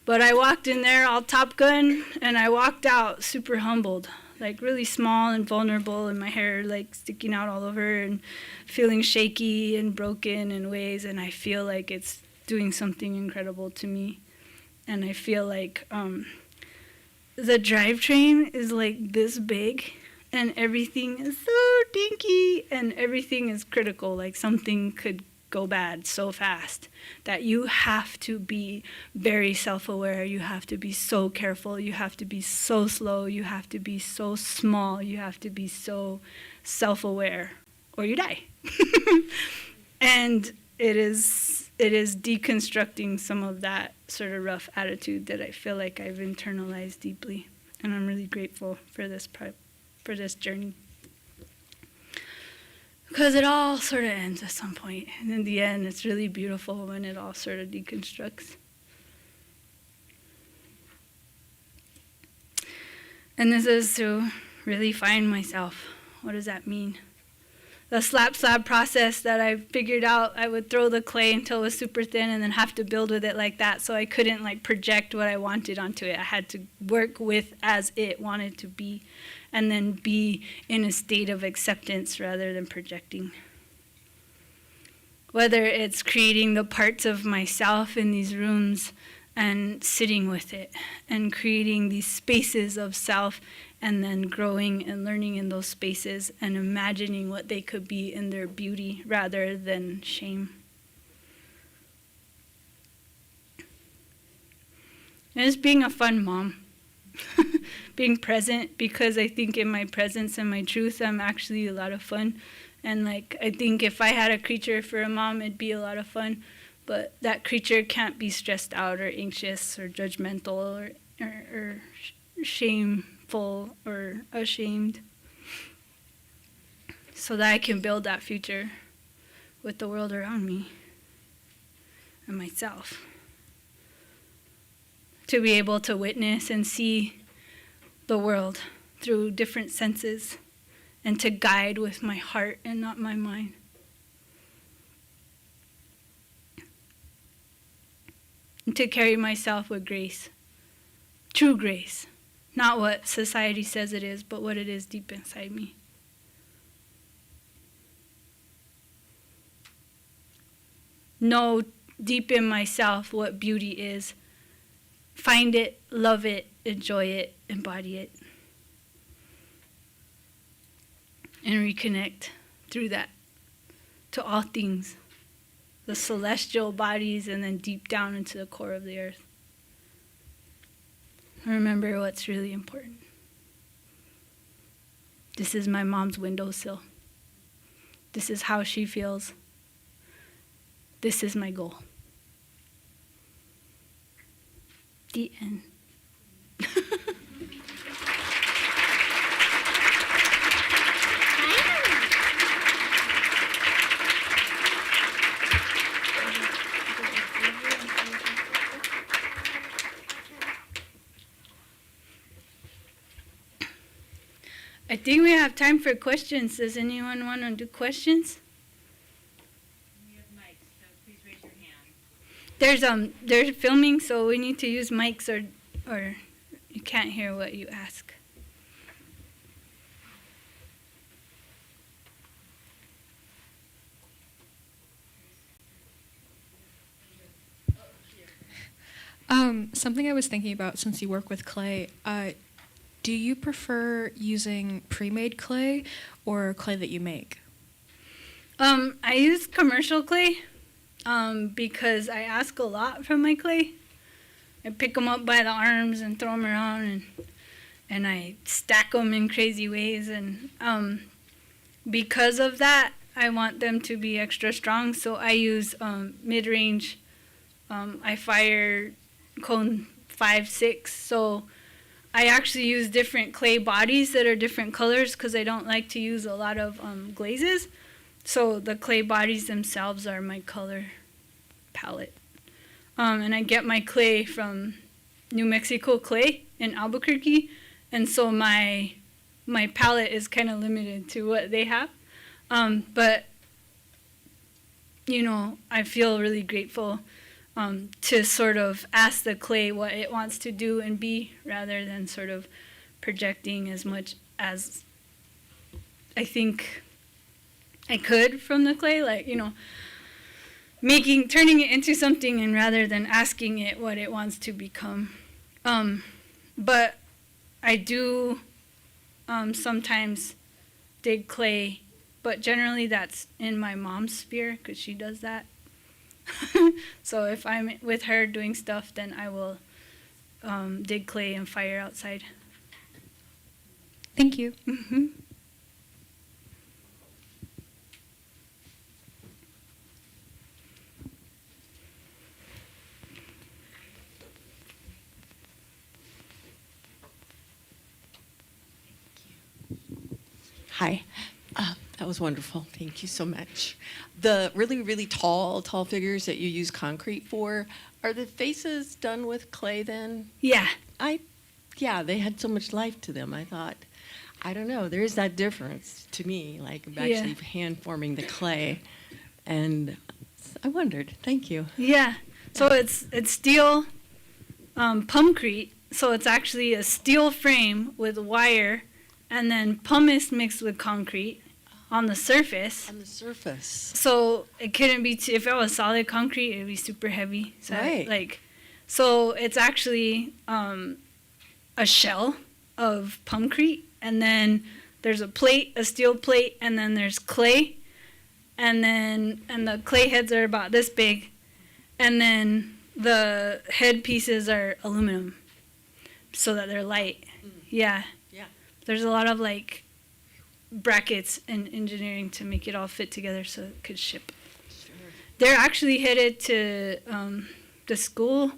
But I walked in there all Top Gun, and I walked out super humbled, like really small and vulnerable, and my hair like sticking out all over and feeling shaky and broken in ways. And I feel like it's doing something incredible to me. And I feel like the drivetrain is like this big, and everything is so dinky, and everything is critical, like something could go bad so fast that you have to be very self-aware, you have to be so careful, you have to be so slow, you have to be so small, you have to be so self-aware, or you die. And it is deconstructing some of that sort of rough attitude that I feel like I've internalized deeply, and I'm really grateful for this journey. Because it all sort of ends at some point. And in the end, it's really beautiful when it all sort of deconstructs. And this is to really find myself. What does that mean? The slab process that I figured out, I would throw the clay until it was super thin and then have to build with it like that, so I couldn't like project what I wanted onto it. I had to work with as it wanted to be, and then be in a state of acceptance rather than projecting. Whether it's creating the parts of myself in these rooms and sitting with it, and creating these spaces of self, and then growing and learning in those spaces and imagining what they could be in their beauty rather than shame. And just being a fun mom. Being present, because I think in my presence and my truth, I'm actually a lot of fun. And like, I think if I had a creature for a mom, it'd be a lot of fun. But that creature can't be stressed out or anxious or judgmental or shameful or ashamed. So that I can build that future with the world around me and myself. To be able to witness and see the world through different senses, and to guide with my heart and not my mind. And to carry myself with grace, true grace, not what society says it is, but what it is deep inside me. Know deep in myself what beauty is. Find it, love it, enjoy it, embody it. And reconnect through that to all things, the celestial bodies, and then deep down into the core of the earth. Remember what's really important. This is my mom's windowsill. This is how she feels. This is my goal. The end. I think we have time for questions. Does anyone want to do questions? We have mics, so please raise your hand. They're filming, so we need to use mics or you can't hear what you ask. Something I was thinking about since you work with clay, do you prefer using pre-made clay or clay that you make? I use commercial clay because I ask a lot from my clay. I pick them up by the arms and throw them around, and I stack them in crazy ways. And because of that, I want them to be extra strong. So I use mid-range. I fire cone 5, 6. So I actually use different clay bodies that are different colors because I don't like to use a lot of glazes. So the clay bodies themselves are my color palette. And I get my clay from New Mexico Clay in Albuquerque. And so my palette is kind of limited to what they have. But, you know, I feel really grateful to sort of ask the clay what it wants to do and be rather than sort of projecting as much as I think I could from the clay, like, you know, turning it into something and rather than asking it what it wants to become. But I do sometimes dig clay, but generally that's in my mom's sphere because she does that. So if I'm with her doing stuff, then I will dig clay and fire outside. Thank you. Mm-hmm. Hi. That was wonderful. Thank you so much. The really, really tall figures that you use concrete for, are the faces done with clay then? Yeah. Yeah, they had so much life to them. I thought, I don't know, there is that difference to me, like actually hand forming the clay. And I wondered. Thank you. Yeah. So it's steel pumpcrete. So it's actually a steel frame with wire and then pumice mixed with concrete on the surface. On the surface. So it couldn't be, if it was solid concrete, it would be super heavy. So Right. So it's actually a shell of pumpcrete, and then there's a plate, a steel plate, and then there's clay, and the clay heads are about this big, and then the head pieces are aluminum, so that they're light. Yeah. Yeah. There's a lot of like brackets and engineering to make it all fit together so it could ship. Sure. They're actually headed to the school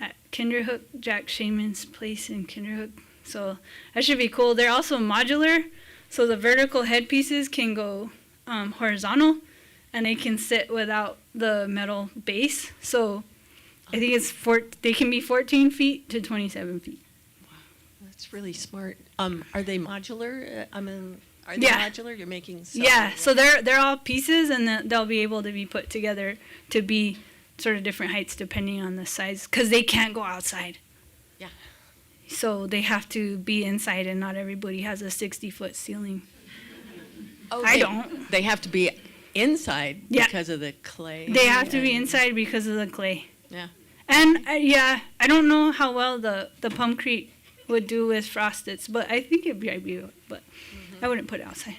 at Kinderhook, Jack Shaman's place in Kinderhook. So that should be cool. They're also modular, so the vertical headpieces can go horizontal, and they can sit without the metal base. So I think they can be 14 feet to 27 feet. That's really smart. Are they modular? Are they Yeah. modular? You're making Yeah, so they're all pieces, and they'll be able to be put together to be sort of different heights depending on the size, because they can't go outside. Yeah. So they have to be inside, and not everybody has a 60-foot ceiling. Oh, I don't. They have to be inside Yeah. because of the clay. They have to be and- inside because of the clay. Yeah. And I don't know how well the pumpcrete would do with frosteds, but I think it'd be, but I wouldn't put it outside.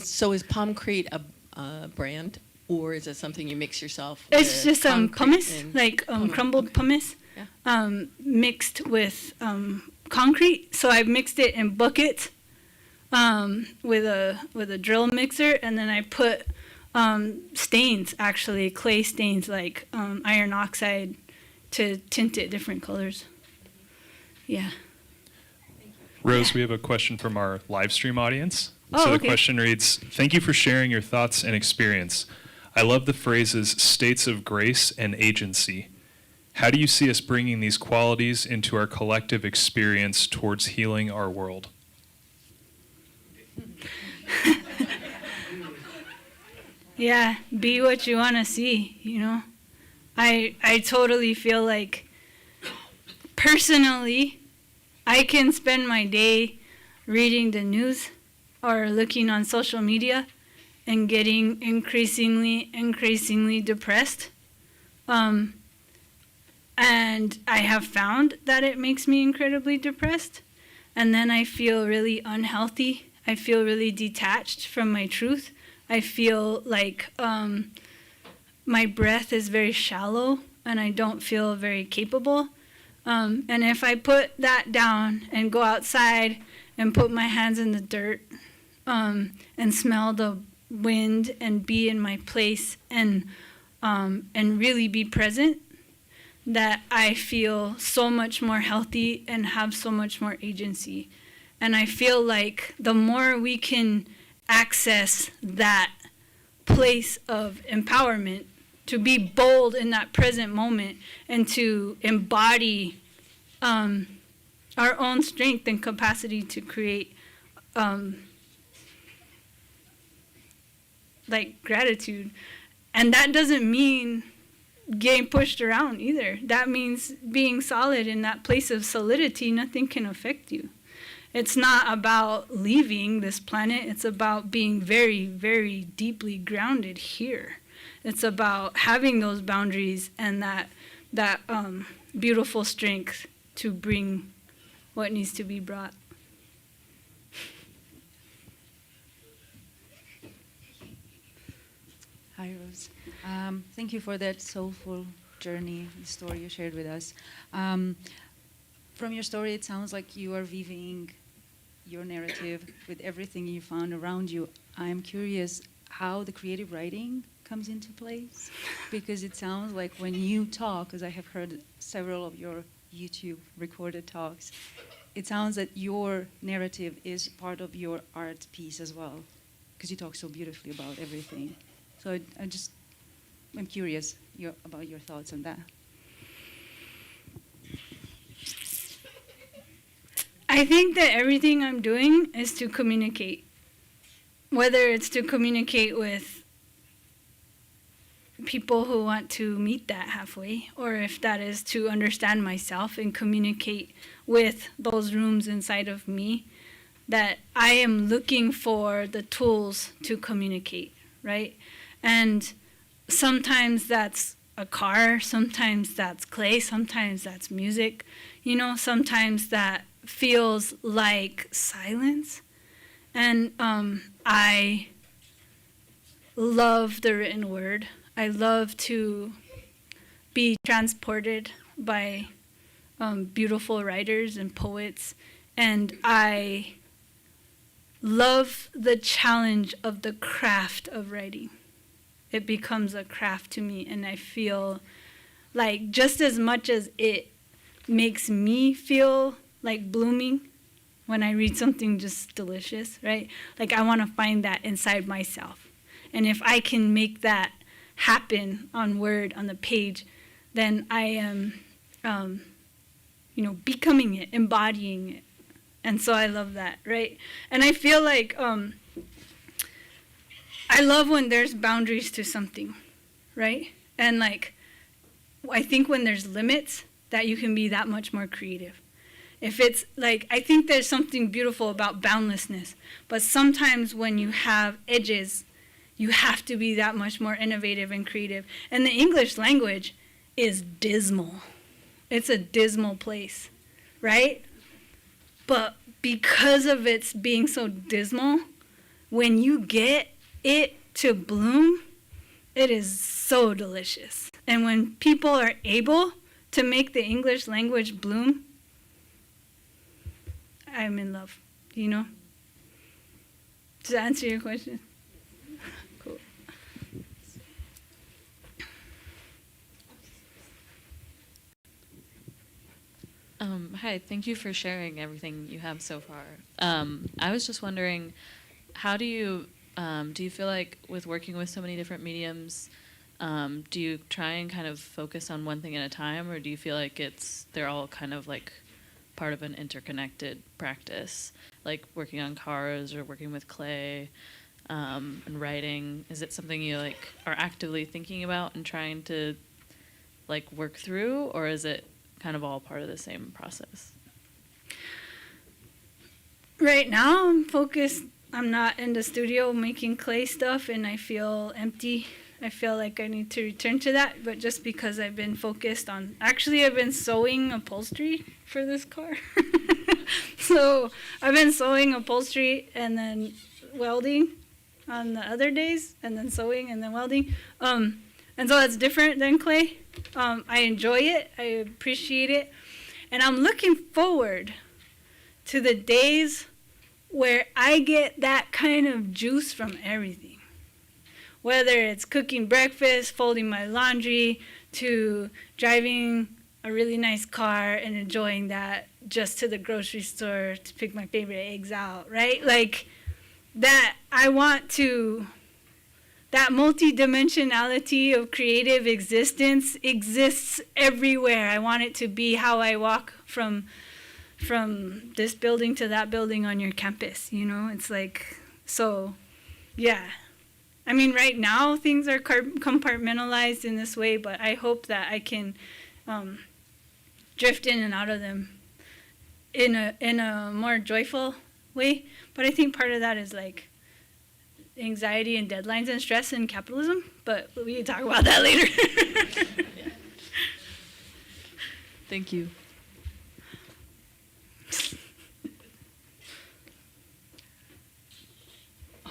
So is Palmcrete a brand, or is it something you mix yourself? It's with just concrete pumice, and- like pumice, crumbled okay. pumice, Yeah. mixed with concrete, so I mixed it in buckets with a drill mixer, and then I put stains, actually clay stains like iron oxide, to tint it different colors. Yeah. Rose, we have a question from our live stream audience. Oh, so the okay. question reads, thank you for sharing your thoughts and experience. I love the phrases states of grace and agency. How do you see us bringing these qualities into our collective experience towards healing our world? Yeah, be what you want to see, you know. I totally feel like, personally, I can spend my day reading the news or looking on social media and getting increasingly depressed. And I have found that it makes me incredibly depressed. And then I feel really unhealthy. I feel really detached from my truth. I feel like my breath is very shallow and I don't feel very capable. And if I put that down and go outside and put my hands in the dirt and smell the wind and be in my place and really be present, that I feel so much more healthy and have so much more agency. And I feel like the more we can access that place of empowerment, to be bold in that present moment and to embody our own strength and capacity to create like gratitude. And that doesn't mean getting pushed around either. That means being solid in that place of solidity. Nothing can affect you. It's not about leaving this planet. It's about being very, very deeply grounded here. It's about having those boundaries and that beautiful strength to bring what needs to be brought. Hi, Rose. Thank you for that soulful journey, the story you shared with us. From your story, it sounds like you are weaving your narrative with everything you found around you. I'm curious how the creative writing comes into place, because it sounds like when you talk, as I have heard several of your YouTube recorded talks, it sounds that your narrative is part of your art piece as well, because you talk so beautifully about everything. So I'm curious about your thoughts on that. I think that everything I'm doing is to communicate, whether it's to communicate with people who want to meet that halfway, or if that is to understand myself and communicate with those rooms inside of me, that I am looking for the tools to communicate, right? And sometimes that's a car, sometimes that's clay, sometimes that's music, you know, sometimes that feels like silence. And I love the written word. I love to be transported by beautiful writers and poets, and I love the challenge of the craft of writing. It becomes a craft to me, and I feel like just as much as it makes me feel like blooming when I read something just delicious, right? Like I want to find that inside myself. And if I can make that happen on word, on the page, then I am, becoming it, embodying it. And so I love that, right? And I feel like I love when there's boundaries to something, right? And like, I think when there's limits, that you can be that much more creative. If it's like, I think there's something beautiful about boundlessness, but sometimes when you have edges, you have to be that much more innovative and creative. And the English language is dismal. It's a dismal place, right? But because of its being so dismal, when you get it to bloom, it is so delicious. And when people are able to make the English language bloom, I'm in love, you know? Does that answer your question? Cool. Hi, thank you for sharing everything you have so far. I was just wondering, how do you feel like with working with so many different mediums, do you try and kind of focus on one thing at a time, or do you feel like they're all kind of like part of an interconnected practice, like working on cars or working with clay, and writing? Is it something you like are actively thinking about and trying to like work through, or is it kind of all part of the same process? Right now, I'm focused. I'm not in the studio making clay stuff, and I feel empty. I feel like I need to return to that, but just because I've been focused on, actually I've been sewing upholstery for this car. So I've been sewing upholstery and then welding on the other days, and then sewing and then welding. And so that's different than clay. I enjoy it, I appreciate it, and I'm looking forward to the days where I get that kind of juice from everything. Whether it's cooking breakfast, folding my laundry, to driving a really nice car and enjoying that, just to the grocery store to pick my favorite eggs out, right? Like that, I want to, that multidimensionality of creative existence exists everywhere. I want it to be how I walk from this building to that building on your campus, you know? It's like, so, yeah. I mean, right now things are compartmentalized in this way, but I hope that I can drift in and out of them in a more joyful way. But I think part of that is like anxiety and deadlines and stress and capitalism, but we can talk about that later. Thank you.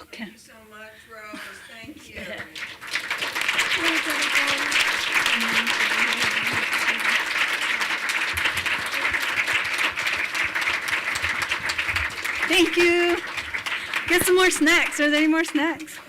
Okay. Thank you so much, Rose. Thank you. Thank you. Get some more snacks. Are there any more snacks?